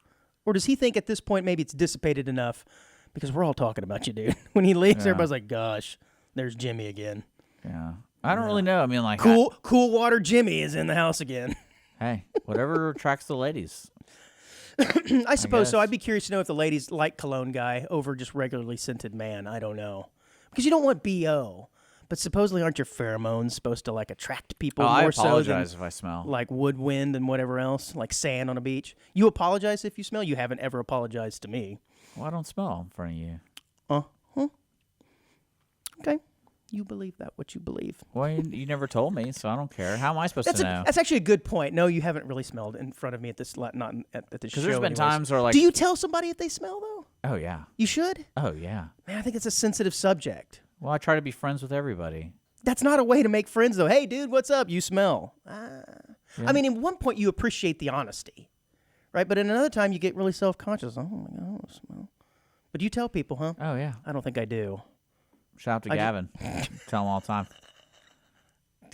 or does he think at this point maybe it's dissipated enough? Because we're all talking about you, dude. When he leaves, everybody's like, gosh, there's Jimmy again. Yeah. I don't really know. I mean, like, Cool water Jimmy is in the house again. hey, whatever attracts the ladies. I suppose so. guess. I'd be curious to know if the ladies like cologne guy over just regularly scented man. I don't know. Because you don't want BO. But supposedly aren't your pheromones supposed to like attract people Oh, I more so apologize than if I smell. like woodwind and whatever else, like sand on a beach? You apologize if you smell? You haven't ever apologized to me. Well, I don't smell in front of you. Okay. You believe that, what you believe. Well, you never told me, so I don't care. How am I supposed to know? That's actually a good point. No, you haven't really smelled in front of me at this, not at this show. Because there's been anyways. times where, like, Do you tell somebody if they smell though? oh yeah, You should. oh yeah. Man, I think it's a sensitive subject. Well, I try to be friends with everybody. That's not a way to make friends, though. Hey, dude, what's up? You smell. I mean, in one point, you appreciate the honesty, right? But in another time, you get really self-conscious. Oh, my God, I don't smell. But you tell people, huh? Oh yeah. I don't think I do. Shout out to Gavin. Tell him all the time.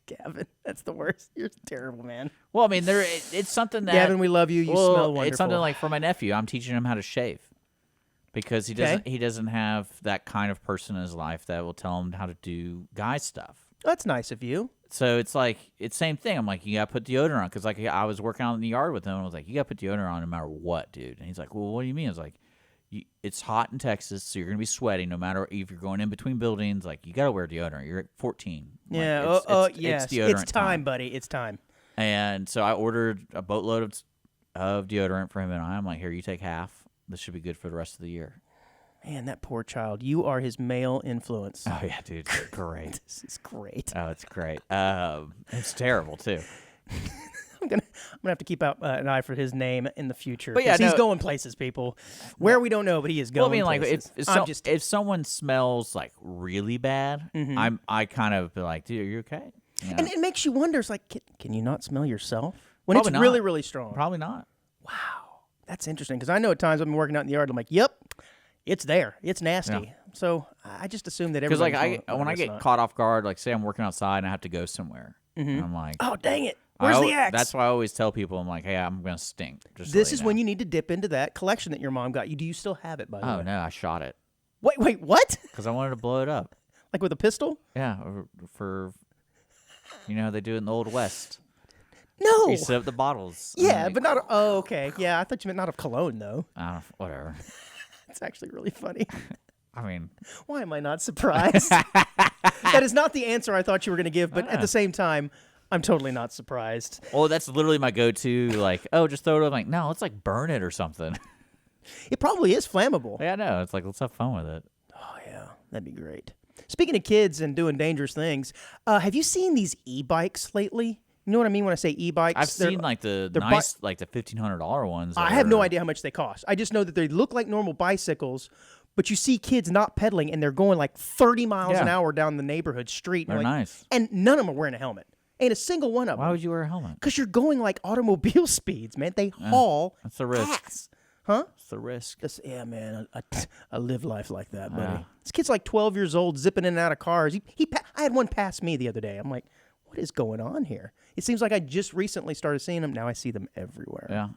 Gavin, that's the worst. You're terrible, man. Well, I mean, it's something that Gavin, we love you. You well, smell wonderful. It's something like for my nephew. I'm teaching him how to shave because he doesn't have that kind of person in his life that will tell him how to do guy stuff. That's nice of you. So it's like it's same thing. I'm like, you gotta put deodorant on because like I was working out in the yard with him. And I was like, you gotta put deodorant on no matter what, dude. And he's like, well, what do you mean? I was like, it's hot in Texas, so you're gonna be sweating no matter if you're going in between buildings. Like you gotta wear deodorant. You're at 14. Like, Yeah. it's It's deodorant time, buddy. It's time. And so I ordered a boatload of deodorant for him and I'm like, here, you take half. This should be good for the rest of the year. Man, that poor child. You are his male influence. Oh yeah, dude, great. This is great. Oh, it's great. It's terrible too. I'm gonna have to keep out an eye for his name in the future. But yeah, 'cause he's no- going places, people. Where we don't know, but he is going. Well, I mean, like places. if someone smells like really bad, I kind of be like, dude, are you okay? You know? and it makes you wonder. It's like, can you not smell yourself when Probably it's not. really, really strong? Probably not. That's interesting because I know at times I've been working out in the yard. I'm like, yep, it's there. It's nasty. Yeah. So I just assume that Because like everybody's when I get caught off guard, like say I'm working outside and I have to go somewhere, and I'm like, oh dang it, where's the axe? That's why I always tell people, I'm like, hey, I'm gonna stink. Just This is when you need to dip into that collection that your mom got you. Do you still have it, by the way? Oh no, I shot it Wait, what? because I wanted to blow it up. Like with a pistol? Yeah, for how they do it in the Old West. No. You set up the bottles. Yeah, and but not. Oh, okay. Yeah, I thought you meant not of cologne though. I don't know, whatever. It's actually really funny. I mean, Why am I not surprised? That is not the answer I thought you were going to give, but at the same time, I'm totally not surprised. Well, that's literally my go-to. Like, oh, just throw it. I'm like, no, let's like burn it or something. It probably is flammable. Yeah, no, it's like let's have fun with it. Oh, yeah. That'd be great. Speaking of kids and doing dangerous things, have you seen these e-bikes lately? You know what I mean when I say e-bikes? I've seen like the nice, like the $1,500 ones. I have no idea how much they cost. I just know that they look like normal bicycles, but you see kids not pedaling and they're going like 30 miles an hour down the neighborhood street. They're like, nice. And none of them are wearing a helmet. Ain't a single one of them. Why would you wear a helmet? Because you're going like automobile speeds, man. They haul That's the risk. ass. Huh? It's the risk. Yeah, man. I live life like that, buddy. Yeah. This kid's like 12 years old, zipping in and out of cars. I had one pass me the other day. I'm like, what is going on here? It seems like I just recently started seeing them. Now I see them everywhere. Yeah.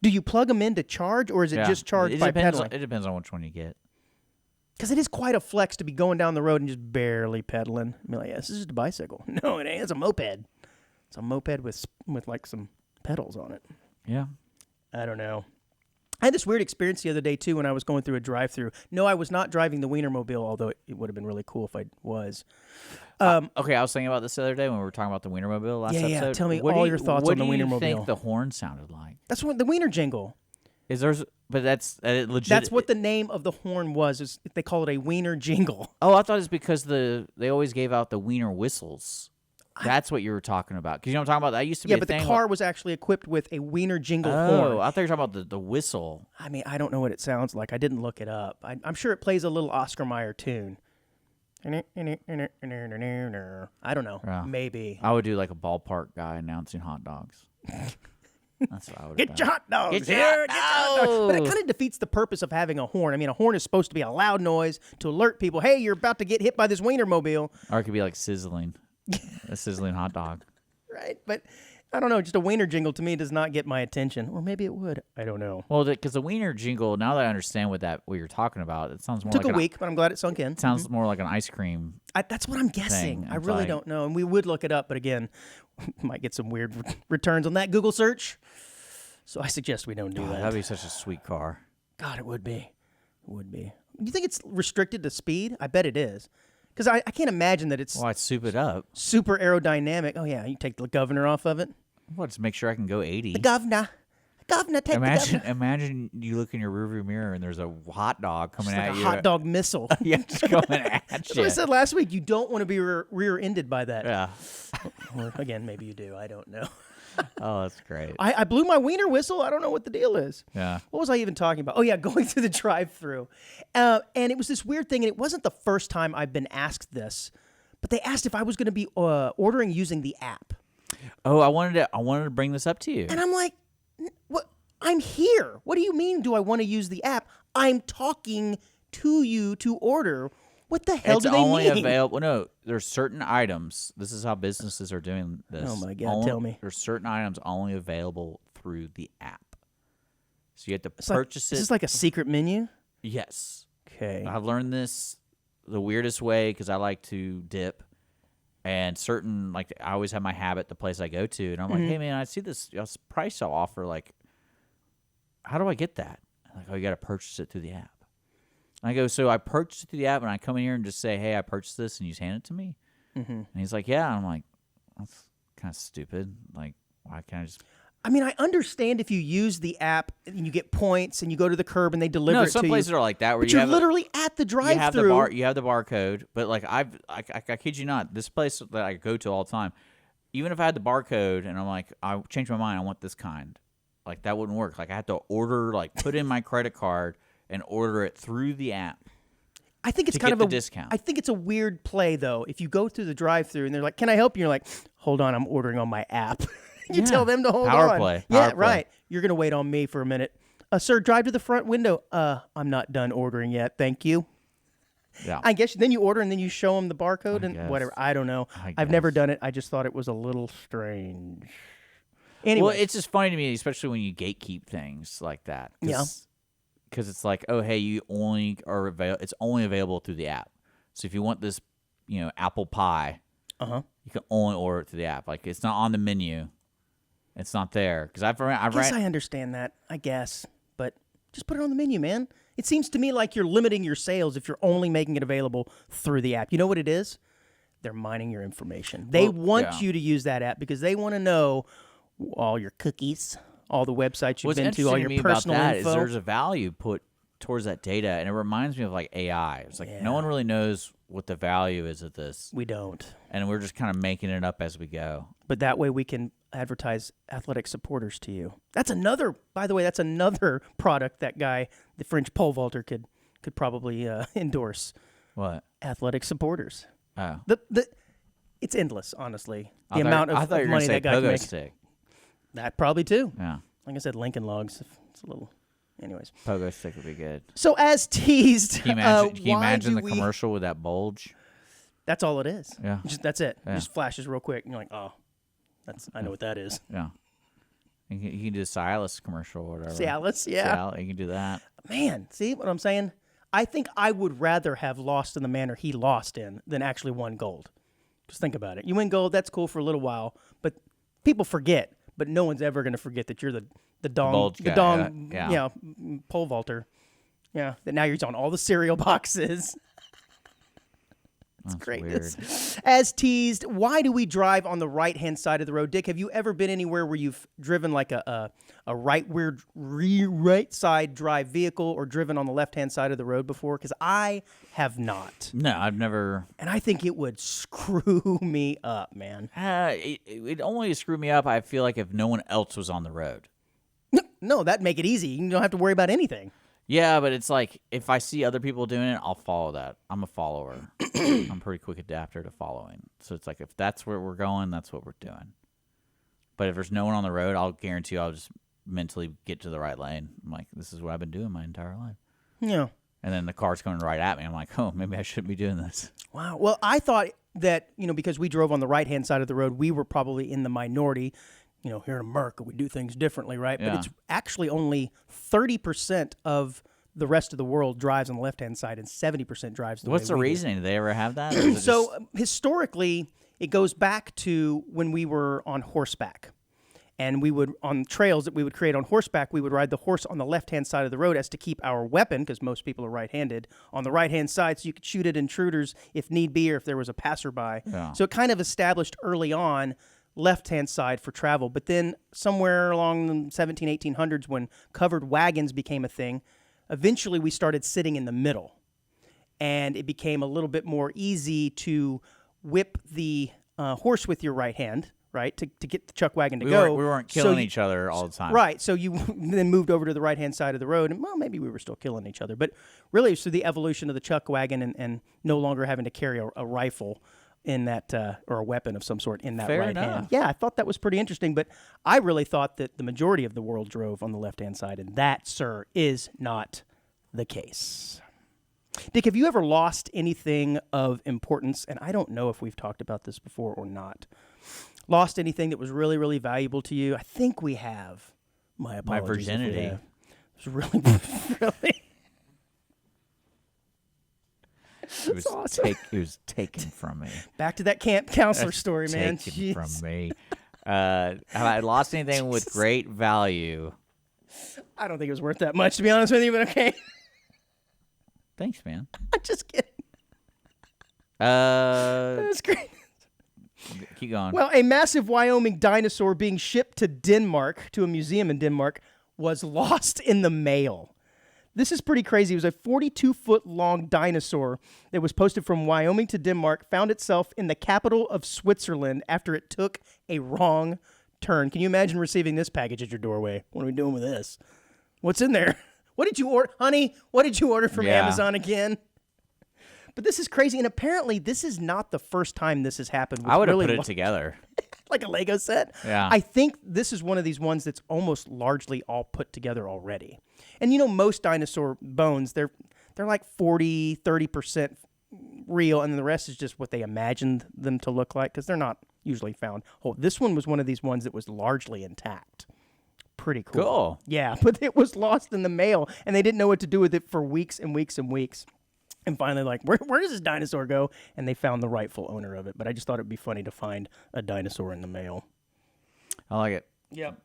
Do you plug them in to charge, or is it just charged by pedaling? It depends on which one you get. Because it is quite a flex to be going down the road and just barely pedaling. I mean, like, yeah, this is just a bicycle. No, it ain't. It's a moped. It's a moped with like some pedals on it. Yeah. I don't know. I had this weird experience the other day, too, when I was going through a drive-thru. No, I was not driving the Wienermobile, although it would have been really cool if I was. Okay, I was thinking about this the other day when we were talking about the Wienermobile last episode. Yeah, tell me all your thoughts on the Wienermobile. What do you think the horn sounded like? That's what the Wiener jingle. Is there's, but that's legit. That's what the name of the horn was. Is they call it a Wiener jingle. Oh, I thought it's because they always gave out the Wiener whistles. That's what you were talking about. Because you know what I'm talking about? That used to be a but thing. the car was actually equipped with a Wiener jingle horn. Oh, I thought you were talking about the whistle. I mean, I don't know what it sounds like. I didn't look it up. I'm sure it plays a little Oscar Mayer tune. I don't know. Yeah. Maybe. I would do like a ballpark guy announcing hot dogs. That's what I would Get your hot dogs Get your here. hot Get your hot dogs. But it dogs. kind of defeats the purpose of having a horn. I mean, a horn is supposed to be a loud noise to alert people, hey, you're about to get hit by this Wienermobile. Or it could be like sizzling. A sizzling hot dog. Right? But I don't know. Just a Wiener jingle to me does not get my attention. Or maybe it would. I don't know. Well, because the Wiener jingle, now that I understand what you're talking about, it sounds more Took like a week, but I'm glad it sunk in. It sounds more like an ice cream. That's what I'm guessing. thing. I It's really like- don't know. And we would look it up, but again, might get some weird returns on that Google search. So I suggest we don't do that. That'd be such a sweet car. God, it would be. It would be. Do you think it's restricted to speed? I bet it is. Because I can't imagine that it's Well, I'd soup it up. super aerodynamic. Oh, yeah, you take the governor off of it. Well, just make sure I can go 80. The governor. Governor, take the governor. Imagine you look in your rearview mirror and there's a hot dog coming It's like at a you. hot dog missile. Yeah, just coming at That's you. what I said last week. You don't want to be rear-ended by that. Yeah. Or, again, maybe you do. I don't know. Oh, that's great. I blew my wiener whistle. I don't know what the deal is. Yeah. What was I even talking about? Oh, yeah, going through the drive-thru. And it was this weird thing, and it wasn't the first time I've been asked this, but they asked if I was going to be ordering using the app. Oh, I wanted to bring this up to you. And I'm like, what? I'm here. What do you mean do I want to use the app? I'm talking to you to order. What the hell It's do they only mean? available. No, there's certain items. This is how businesses are doing this. Oh my God, tell me. There's certain items only available through the app. So you have to It's like- purchase Is it. this like a secret menu? Yes. Okay. I've learned this the weirdest way because I like to dip. And certain, like, I always have my habit the place I go to. And I'm like, hey, man, I see this price offer. Like, how do I get that? I'm like, oh, you got to purchase it through the app. And I go, so I purchased it through the app, and I come in here and just say, hey, I purchased this, and you just hand it to me? And he's like, yeah. And I'm like, that's kind of stupid. Like, why can't I just... I mean, I understand if you use the app and you get points and you go to the curb and they deliver No, it some to places you. are like that where But you you're have literally at the drive-thru. you have the barcode, but like I kid you not, this place that I go to all the time, even if I had the barcode and I'm like, I changed my mind, I want this kind, like that wouldn't work. Like I have to order, like put in my credit card and order it through the app. I think it's to kind get of the a discount. I think it's a weird play though. If you go through the drive-thru and they're like, "Can I help you?" You're like, "Hold on, I'm ordering on my app." You Yeah. tell them to hold Power on. play. Yeah, Power play. right. You're gonna wait on me for a minute. Sir, drive to the front window. I'm not done ordering yet. Thank you. Yeah. I guess then you order and then you show them the barcode and guess. whatever. I don't know. I I've never guess. done it. I just thought it was a little strange. Anyway, Well, it's just funny to me, especially when you gatekeep things like that. Yeah. Because it's like, oh, hey, you only are it's only available through the app. So if you want this, apple pie, you can only order it through the app. Like it's not on the menu. It's not there. Because I guess I understand that. I guess, but just put it on the menu, man. It seems to me like you're limiting your sales if you're only making it available through the app. You know what it is? they're mining your information. They want you to use that app because they want to know all your cookies, all the websites you've been to, all your personal about that info. Is there's a value put towards that data, and it reminds me of like AI. It's like no one really knows what the value is of this. We don't. And we're just kind of making it up as we go. But that way we can advertise athletic supporters to you. That's another, by the way, that's another product that guy, the French pole vaulter, could probably endorse. What? Athletic supporters. Oh. It's endless, honestly. I thought you were money say that guy can pogo make. Stick. That probably too. Yeah. Like I said, Lincoln Logs. It's a little. Anyways. Pogo Stick would be good. So as teased, can you imagine the commercial with that bulge? That's all it is. Yeah. That's it. Yeah. It just flashes real quick, and you're like, oh, I know what that is. Yeah. You can do a Cialis commercial or whatever. Cialis, yeah. You can do that. Man, see what I'm saying? I think I would rather have lost in the manner he lost in than actually won gold. Just think about it. You win gold, that's cool for a little while, but people forget. But no one's ever going to forget that you're the pole vaulter. Yeah, that now you're on all the cereal boxes. It's great. As teased, why do we drive on the right-hand side of the road? Dick, have you ever been anywhere where you've driven like a right side drive vehicle or driven on the left-hand side of the road before? Because I have not. No, I've never. And I think it would screw me up, man. It only screw me up, I feel like, if no one else was on the road. No, that'd make it easy. You don't have to worry about anything. Yeah, but it's like if I see other people doing it, I'll follow that. I'm a follower. I'm a pretty quick adapter to following. So it's like if that's where we're going, that's what we're doing. But if there's no one on the road, I'll guarantee I'll just mentally get to the right lane. I'm like, this is what I've been doing my entire life. Yeah. And then the car's coming right at me. I'm like, oh, maybe I shouldn't be doing this. Wow. Well, I thought that, because we drove on the right-hand side of the road, we were probably in the minority. Here in America, we do things differently, right? Yeah. But it's actually only 30% of the rest of the world drives on the left-hand side and 70% drives the way we do. What's the reasoning? Do they ever have that? So historically, it goes back to when we were on horseback. And we would, on trails that we would create on horseback, we would ride the horse on the left-hand side of the road as to keep our weapon, because most people are right-handed, on the right-hand side so you could shoot at intruders if need be or if there was a passerby. Yeah. So it kind of established early on left-hand side for travel. But then somewhere along the 1800s when covered wagons became a thing, eventually we started sitting in the middle. And it became a little bit more easy to whip the horse with your right hand, right, to get the chuck wagon to go. We weren't killing each other all the time. Right. So you then moved over to the right-hand side of the road. And, well, maybe we were still killing each other. But really, it's through the evolution of the chuck wagon and no longer having to carry a rifle in that, or a weapon of some sort in that Fair right enough. hand. Yeah, I thought that was pretty interesting, but I really thought that the majority of the world drove on the left-hand side, and that, sir, is not the case. Dick, have you ever lost anything of importance? And I don't know if we've talked about this before or not. Lost anything that was really, really valuable to you? I think we have. My apologies. My virginity. It was really, really... It was taken from me. Back to that camp counselor story, man. Taken Jeez. from me. Have I lost anything with great value? I don't think it was worth that much, to be honest with you, but okay. Thanks, man. I'm just kidding. That's That's great. Keep going. Well, a massive Wyoming dinosaur being shipped to Denmark, to a museum in Denmark, was lost in the mail. This is pretty crazy. It was a 42-foot-long dinosaur that was posted from Wyoming to Denmark, found itself in the capital of Switzerland after it took a wrong turn. Can you imagine receiving this package at your doorway? What are we doing with this? What's in there? What did you order? Honey, what did you order from Amazon again? But this is crazy, and apparently this is not the first time this has happened. I would have put it together. Like a Lego set? Yeah. I think this is one of these ones that's almost largely all put together already. And most dinosaur bones, they're like 40, 30% real, and then the rest is just what they imagined them to look like, because they're not usually found whole. This one was one of these ones that was largely intact. Pretty cool. Cool. Yeah, but it was lost in the mail, and they didn't know what to do with it for weeks and weeks and weeks. And finally, like, where does this dinosaur go? And they found the rightful owner of it. But I just thought it'd be funny to find a dinosaur in the mail. I like it. Yep.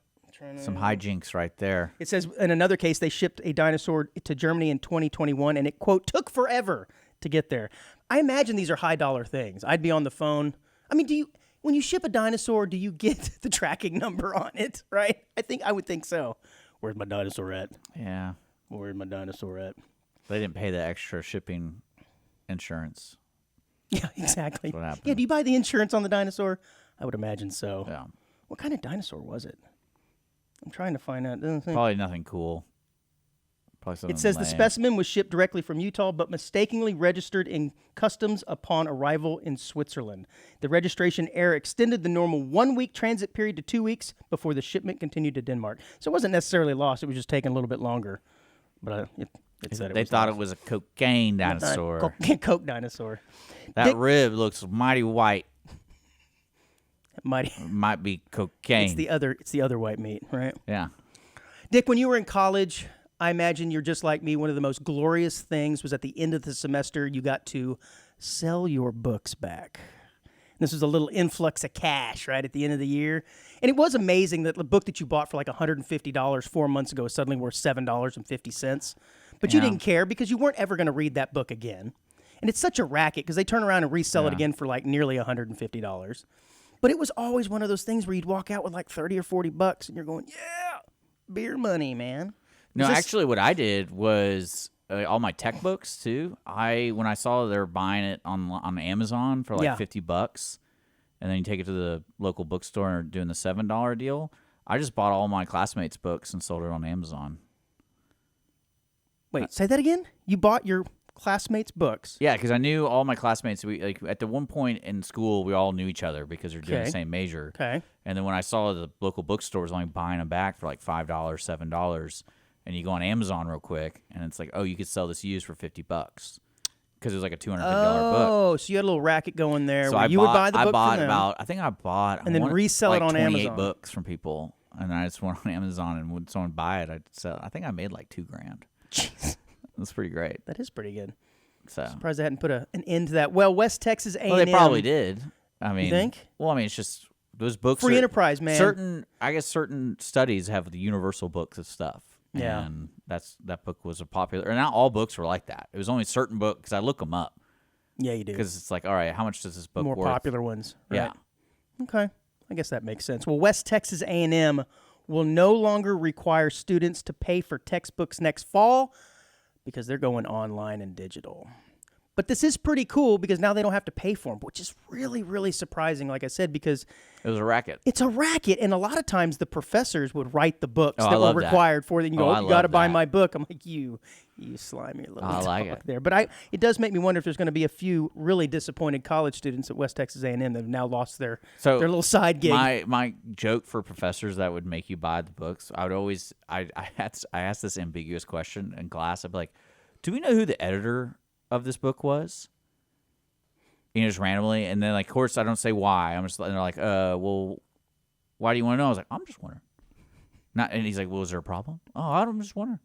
Some hijinks right there. It says in another case, they shipped a dinosaur to Germany in 2021, and it, quote, took forever. to get there. I imagine these are high dollar things. I'd be on the phone. I mean, when you ship a dinosaur, do you get the tracking number on it, right? I would think so. Where's my dinosaur at? Yeah. Where's my dinosaur at? They didn't pay the extra shipping insurance. Yeah, exactly. That's what happened. Yeah, do you buy the insurance on the dinosaur? I would imagine so. Yeah. What kind of dinosaur was it? I'm trying to find out. Probably nothing cool. Probably something It says the lame. specimen was shipped directly from Utah, but mistakenly registered in customs upon arrival in Switzerland. The registration error extended the normal 1-week transit period to 2 weeks before the shipment continued to Denmark. So it wasn't necessarily lost. It was just taking a little bit longer. But it said it They was thought lost. it was a cocaine dinosaur. Coke dinosaur. That Dick- rib looks mighty white. Mighty. Might be cocaine. It's the other white meat, right? Yeah. Dick, when you were in college, I imagine you're just like me. One of the most glorious things was at the end of the semester, you got to sell your books back. And this was a little influx of cash, right, at the end of the year. And it was amazing that the book that you bought for like $150 4 months ago is suddenly worth $7.50. But you Yeah. didn't care because you weren't ever going to read that book again. And it's such a racket because they turn around and resell it Yeah. again for like nearly $150. But it was always one of those things where you'd walk out with like 30 or 40 bucks and you're going, yeah, beer money, man. No, Just- actually, what I did was all my tech books too. When I saw they were buying it on Amazon for like Yeah. $50, and then you take it to the local bookstore and are doing the $7 deal. I just bought all my classmates' books and sold it on Amazon. Wait, say that again? You bought your classmates' books. Yeah, because I knew all my classmates. We like at the one point in school, we all knew each other because they're doing Okay. the same major. Okay. And then when I saw the local bookstores only buying them back for like $5, $7, and you go on Amazon real quick, and it's like, oh, you could sell this used for $50 because it was like a $250 book. Oh, so you had a little racket going there So where you would buy the book I bought from them. about, I think I bought, And then resell like it on 28 Amazon. books from people, and I just went on Amazon, and when someone buy it, I'd sell. I think I made like $2,000. Jeez, That's pretty great. that is pretty good. So, Surprised they hadn't put an end to that. Well, West Texas A&M. well, they probably did. I mean, think? Well, I mean, it's just those books. Free are, enterprise, man. Certain studies have the universal books of stuff. Yeah. And that book was a popular. And not all books were like that. It was only certain books because I look them up Yeah, you do. because it's like, all right, how much does this book More worth? popular ones. Right? Yeah. Okay. I guess that makes sense. Well, West Texas A&M will no longer require students to pay for textbooks next fall because they're going online and digital. But this is pretty cool because now they don't have to pay for them, which is really, really surprising, like I said, because It was a racket. it's a racket. And a lot of times the professors would write the books Oh, I that were love that. required for them. You go, Oh, I you got to love buy that. my book. I'm like, you slimy little I like dog it. there. But it does make me wonder if there's going to be a few really disappointed college students at West Texas A&M that have now lost their little side gig. My joke for professors that would make you buy the books, I would always I asked this ambiguous question in class. I'd be like, do we know who the editor of this book was? Just randomly, and then like, of course, I don't say why. I'm just, and they're like, well, why do you want to know? I was like, I'm just wondering. And he's like, well, is there a problem? Oh, I'm just wondering.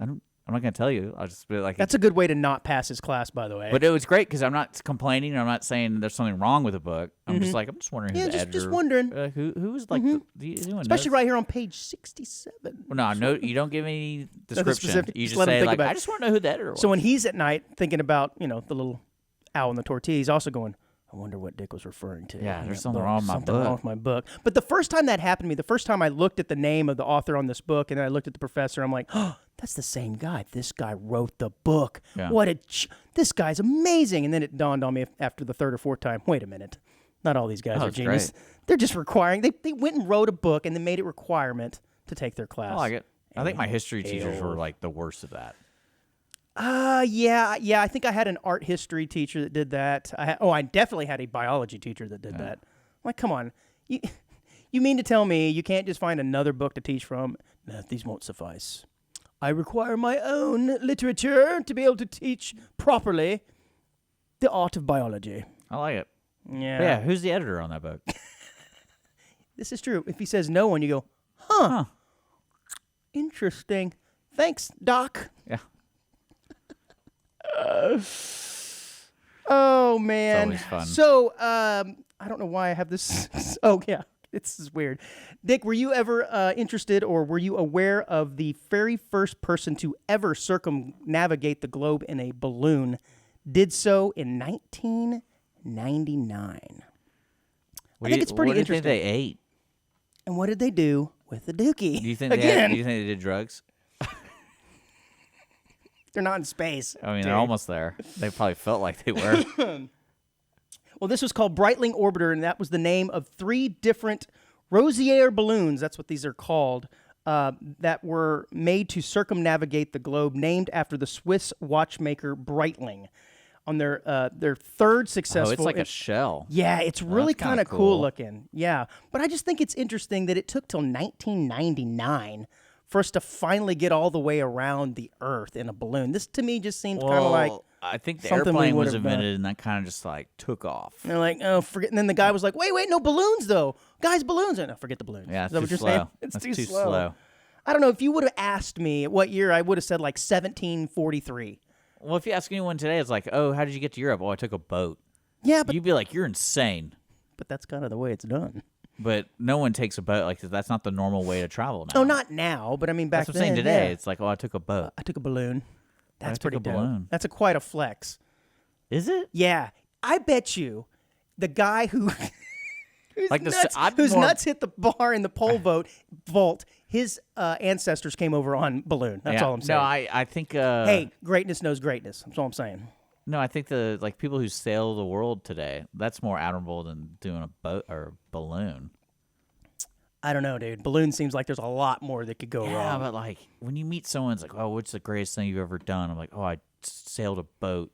I'm not gonna tell you. I'll just be like, That's a good way to not pass his class, by the way. But it was great because I'm not complaining. I'm not saying there's something wrong with the book. I'm just like, I'm just wondering who Yeah, the just editor. wondering. Who was like anyone Especially knows? right here on page 67. Well, no, you don't give any description. specific- You just just let 'em say think like, about it. I just want to know who the editor was. So when he's at night thinking about, the little owl in the tortilla, he's also going, I wonder what Dick was referring to. Yeah, in there's that something book. wrong with my Something book. wrong with my book. But the first time that happened to me, the first time I looked at the name of the author on this book, and then I looked at the professor, I'm like, oh, that's the same guy. This guy wrote the book. Yeah. This guy's amazing. And then it dawned on me after the third or fourth time, wait a minute. Not all these guys are that's genius. great. They're just requiring. They went and wrote a book and then made it requirement to take their class. I like it. I think my history teachers were like the worst of that. Yeah. I think I had an art history teacher that did that. I definitely had a biology teacher that did that. I'm like, come on, you mean to tell me you can't just find another book to teach from? No, these won't suffice. I require my own literature to be able to teach properly the art of biology. I like it. Yeah. But yeah, who's the editor on that book? This is true. If he says no one, you go, huh. Interesting. Thanks, Doc. Yeah. Oh man, always fun. So I don't know why I have this. Oh yeah, this is weird. Dick, were you ever interested, or were you aware of the very first person to ever circumnavigate the globe in a balloon, did so in 1999. I think it's pretty what interesting. What did they ate? And what did they do with the dookie? Do you think Again, do you think they did drugs? they're not in space. I mean, dude. they're almost there. They probably felt like they were. Well, this was called Breitling Orbiter, and that was the name of 3 different Rosier balloons. That's what these are called. That were made to circumnavigate the globe, named after the Swiss watchmaker Breitling. On their third successful... Oh, it's like a shell. Yeah, it's really that's kinda kind of cool looking. Yeah, but I just think it's interesting that it took till 1999 for us to finally get all the way around the Earth in a balloon. This, to me, just seems kind of like... I think the something we airplane was would've done. invented, and that kind of just like took off. And they're like, oh, forget. And then the guy was like, wait, no balloons though. Guys, balloons. No, forget the balloons. Yeah, Is it's that too what you're slow. saying? It's That's too too slow. slow. I don't know. If you would have asked me what year, I would have said like 1743. Well, if you ask anyone today, it's like, oh, how did you get to Europe? Oh, I took a boat. Yeah, but You'd be like, you're insane. that's kind of the way it's done. But no one takes a boat. Like, that's not the normal way to travel now. Oh, not now, but I mean back That's what I'm then. saying today. yeah. It's like, oh, I took a boat. I took a balloon. That's took pretty a dope. balloon. That's quite a flex. Is it? Yeah, I bet you the guy who whose, Like the- nuts, I'd whose more- nuts hit the bar in the pole vault, his ancestors came over on balloon. That's all I'm saying. No, I think. Hey, greatness knows greatness. That's all I'm saying. No, I think the people who sail the world today, that's more admirable than doing a boat or a balloon. I don't know, dude. Balloon seems like there's a lot more that could go Yeah, wrong. but like when you meet someone, it's like, oh, what's the greatest thing you've ever done? I'm like, oh, I sailed a boat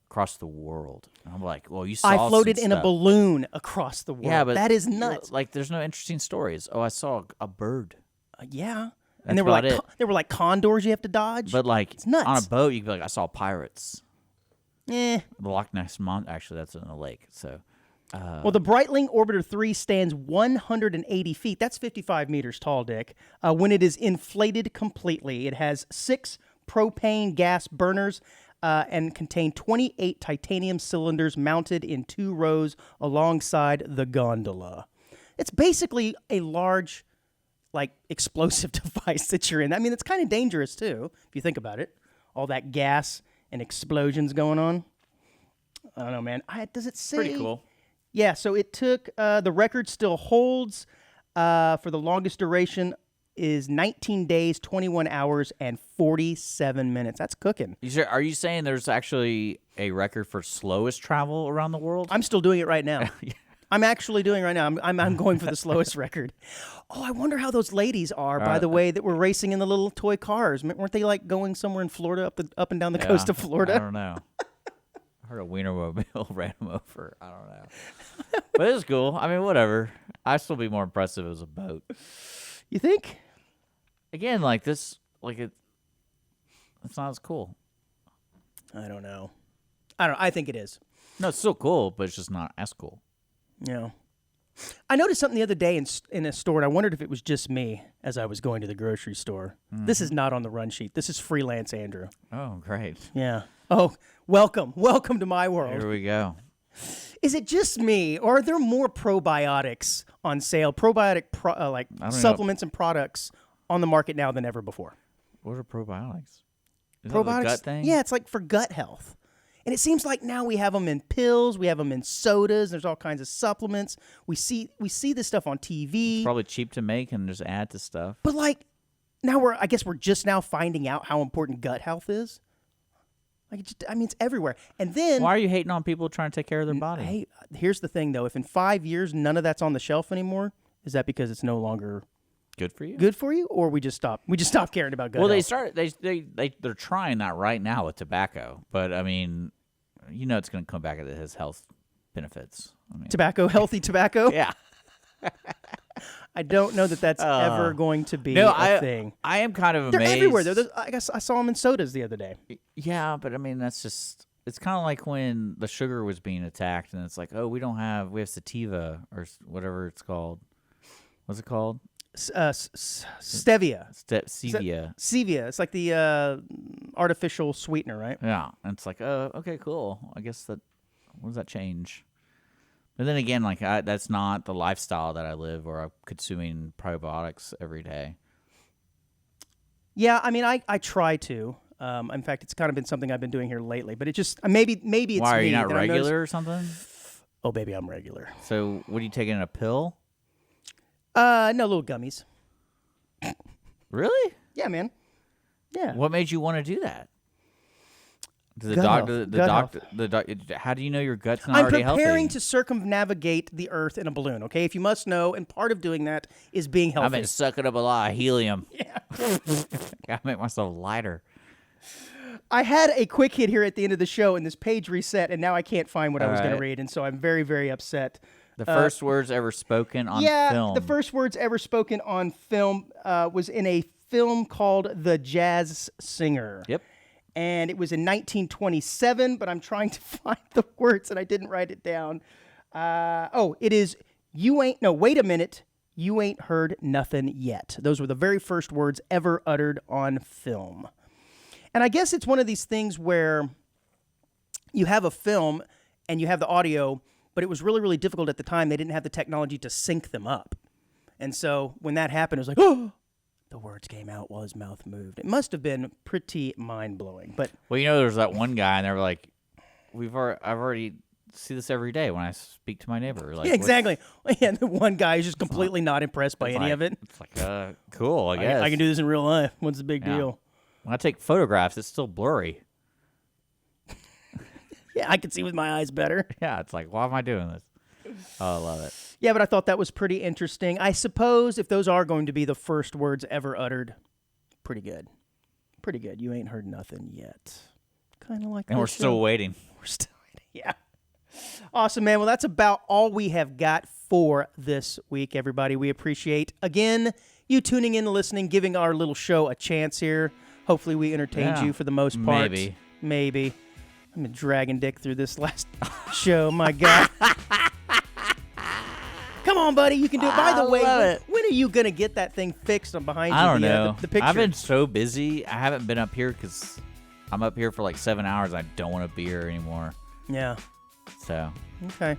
across the world. And I'm like, well, you saw. I floated some in a stuff. balloon across the world. Yeah, but that is nuts. Like, there's no interesting stories. Oh, I saw a bird. Yeah. That's And there were about like it. there were like condors you have to dodge. But like It's nuts. on a boat, you could be like, I saw pirates. Eh. The Loch Ness Monster. Actually, that's in a lake. So. Well, the Breitling Orbiter 3 stands 180 feet. That's 55 meters tall, Dick. When it is inflated completely, it has 6 propane gas burners and contain 28 titanium cylinders mounted in 2 rows alongside the gondola. It's basically a large, like, explosive device that you're in. I mean, it's kind of dangerous, too, if you think about it. All that gas and explosions going on. I don't know, man. Does it say... Pretty cool. Yeah, so it took, the record still holds for the longest duration is 19 days, 21 hours, and 47 minutes. That's cooking. Are you saying there's actually a record for slowest travel around the world? I'm still doing it right now. I'm actually doing it right now. I'm going for the slowest record. Oh, I wonder how those ladies are, by the way, that were racing in the little toy cars. Weren't they like going somewhere in Florida, up and down the coast of Florida? I don't know. I heard a Wienermobile ran him over. I don't know. But it was cool. I mean, whatever. I'd still be more impressive as a boat. You think? Again, like this, it's not as cool. I don't know. I think it is. No, it's still cool, but it's just not as cool. Yeah. I noticed something the other day in a store, and I wondered if it was just me as I was going to the grocery store. Mm-hmm. This is not on the run sheet. This is freelance Andrew. Oh, great. Yeah. Oh, welcome to my world. Here we go. Is it just me, or are there more probiotics on sale? Probiotic supplements and products on the market now than ever before. What are probiotics? Is Probiotics, that the gut thing? yeah, it's like for gut health. And it seems like now we have them in pills, we have them in sodas. There's all kinds of supplements. We see this stuff on TV. It's probably cheap to make and just add to stuff. But like now I guess we're just now finding out how important gut health is. Like it's everywhere. And then Why are you hating on people trying to take care of their body? hey, here's the thing though. If in 5 years none of that's on the shelf anymore, is that because it's no longer Good for you. good for you, or we just stop caring about gut Well, health? they're trying that right now with tobacco, but I mean, it's going to come back at his health benefits. I mean, Tobacco, healthy tobacco. yeah. I don't know that that's ever going to be No, a thing. I am kind of They're amazed. everywhere. I guess I saw them in sodas the other day. Yeah, but I mean, that's just. It's kind of like when the sugar was being attacked, and it's like, oh, we have sativa or whatever it's called. What's it called? Stevia. Stevia. Stevia. It's like the artificial sweetener, right? Yeah, and it's like, oh, okay, cool. I guess what does that change? But then again, that's not the lifestyle that I live, where I'm consuming probiotics every day. Yeah, I mean, I try to. In fact, it's kind of been something I've been doing here lately. But it just maybe it's Why are me you not that I'm regular or something? Oh, baby, I'm regular. So what are you taking, a pill? No, little gummies. Really? Yeah, man. Yeah. What made you want to do that? Did the doctor, how do you know your gut's not I'm already healthy? preparing to circumnavigate the Earth in a balloon, okay? If you must know, and part of doing that is being healthy. I've been sucking up a lot of helium. Yeah. Gotta make myself lighter. I had a quick hit here at the end of the show, and this page reset, and now I can't find what I was going to read, and so I'm very, very upset. The first words ever spoken on film. The first words ever spoken on film was in a film called The Jazz Singer. Yep. And it was in 1927, but I'm trying to find the words, and I didn't write it down. It is, wait a minute, you ain't heard nothing yet. Those were the very first words ever uttered on film. And I guess it's one of these things where you have a film and you have the audio, but it was really, really difficult at the time. They didn't have the technology to sync them up. And so when that happened, it was like, oh, the words came out while his mouth moved. It must have been pretty mind-blowing. But well, there's that one guy, and they were like, I've already see this every day when I speak to my neighbor. Like, yeah, exactly. Yeah, the one guy is just completely not impressed by any of it. It's like, cool, I guess. I can do this in real life. What's the big deal? When I take photographs, it's still blurry. Yeah, I can see with my eyes better. Yeah, it's like, why am I doing this? Oh, I love it. Yeah, but I thought that was pretty interesting. I suppose if those are going to be the first words ever uttered, pretty good. Pretty good. You ain't heard nothing yet. Kind of like that. And we're still waiting. We're still waiting, yeah. Awesome, man. Well, that's about all we have got for this week, everybody. We appreciate, again, you tuning in, listening, giving our little show a chance here. Hopefully we entertained you for the most part. Maybe. I've been dragging Dick through this last show. My God. Come on, buddy. You can do it. By the way, when are you going to get that thing fixed on behind you? I don't know. The picture. I've been so busy. I haven't been up here because I'm up here for like 7 hours. I don't want to be here anymore. Yeah. So. Okay.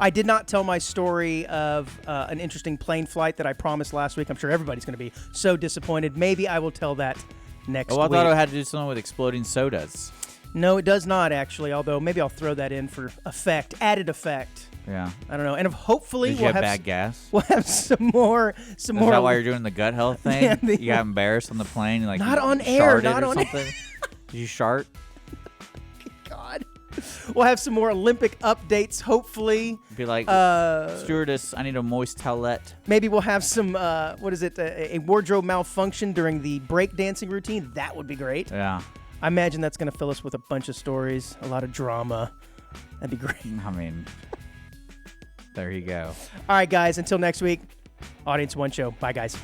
I did not tell my story of an interesting plane flight that I promised last week. I'm sure everybody's going to be so disappointed. Maybe I will tell that next week. I thought it had to do something with exploding sodas. No, it does not, actually, although maybe I'll throw that in for added effect. Yeah. I don't know. And hopefully we'll have bad gas. We'll have some more. Is that why you're doing the gut health thing? Yeah, you got embarrassed on the plane? Like not on air. Not on air. Did you shart? God. We'll have some more Olympic updates, hopefully. Be like, stewardess, I need a moist towelette. Maybe we'll have some, a wardrobe malfunction during the breakdancing routine. That would be great. Yeah. I imagine that's going to fill us with a bunch of stories, a lot of drama. That'd be great. I mean, there you go. All right, guys, until next week, Audience One Show. Bye, guys.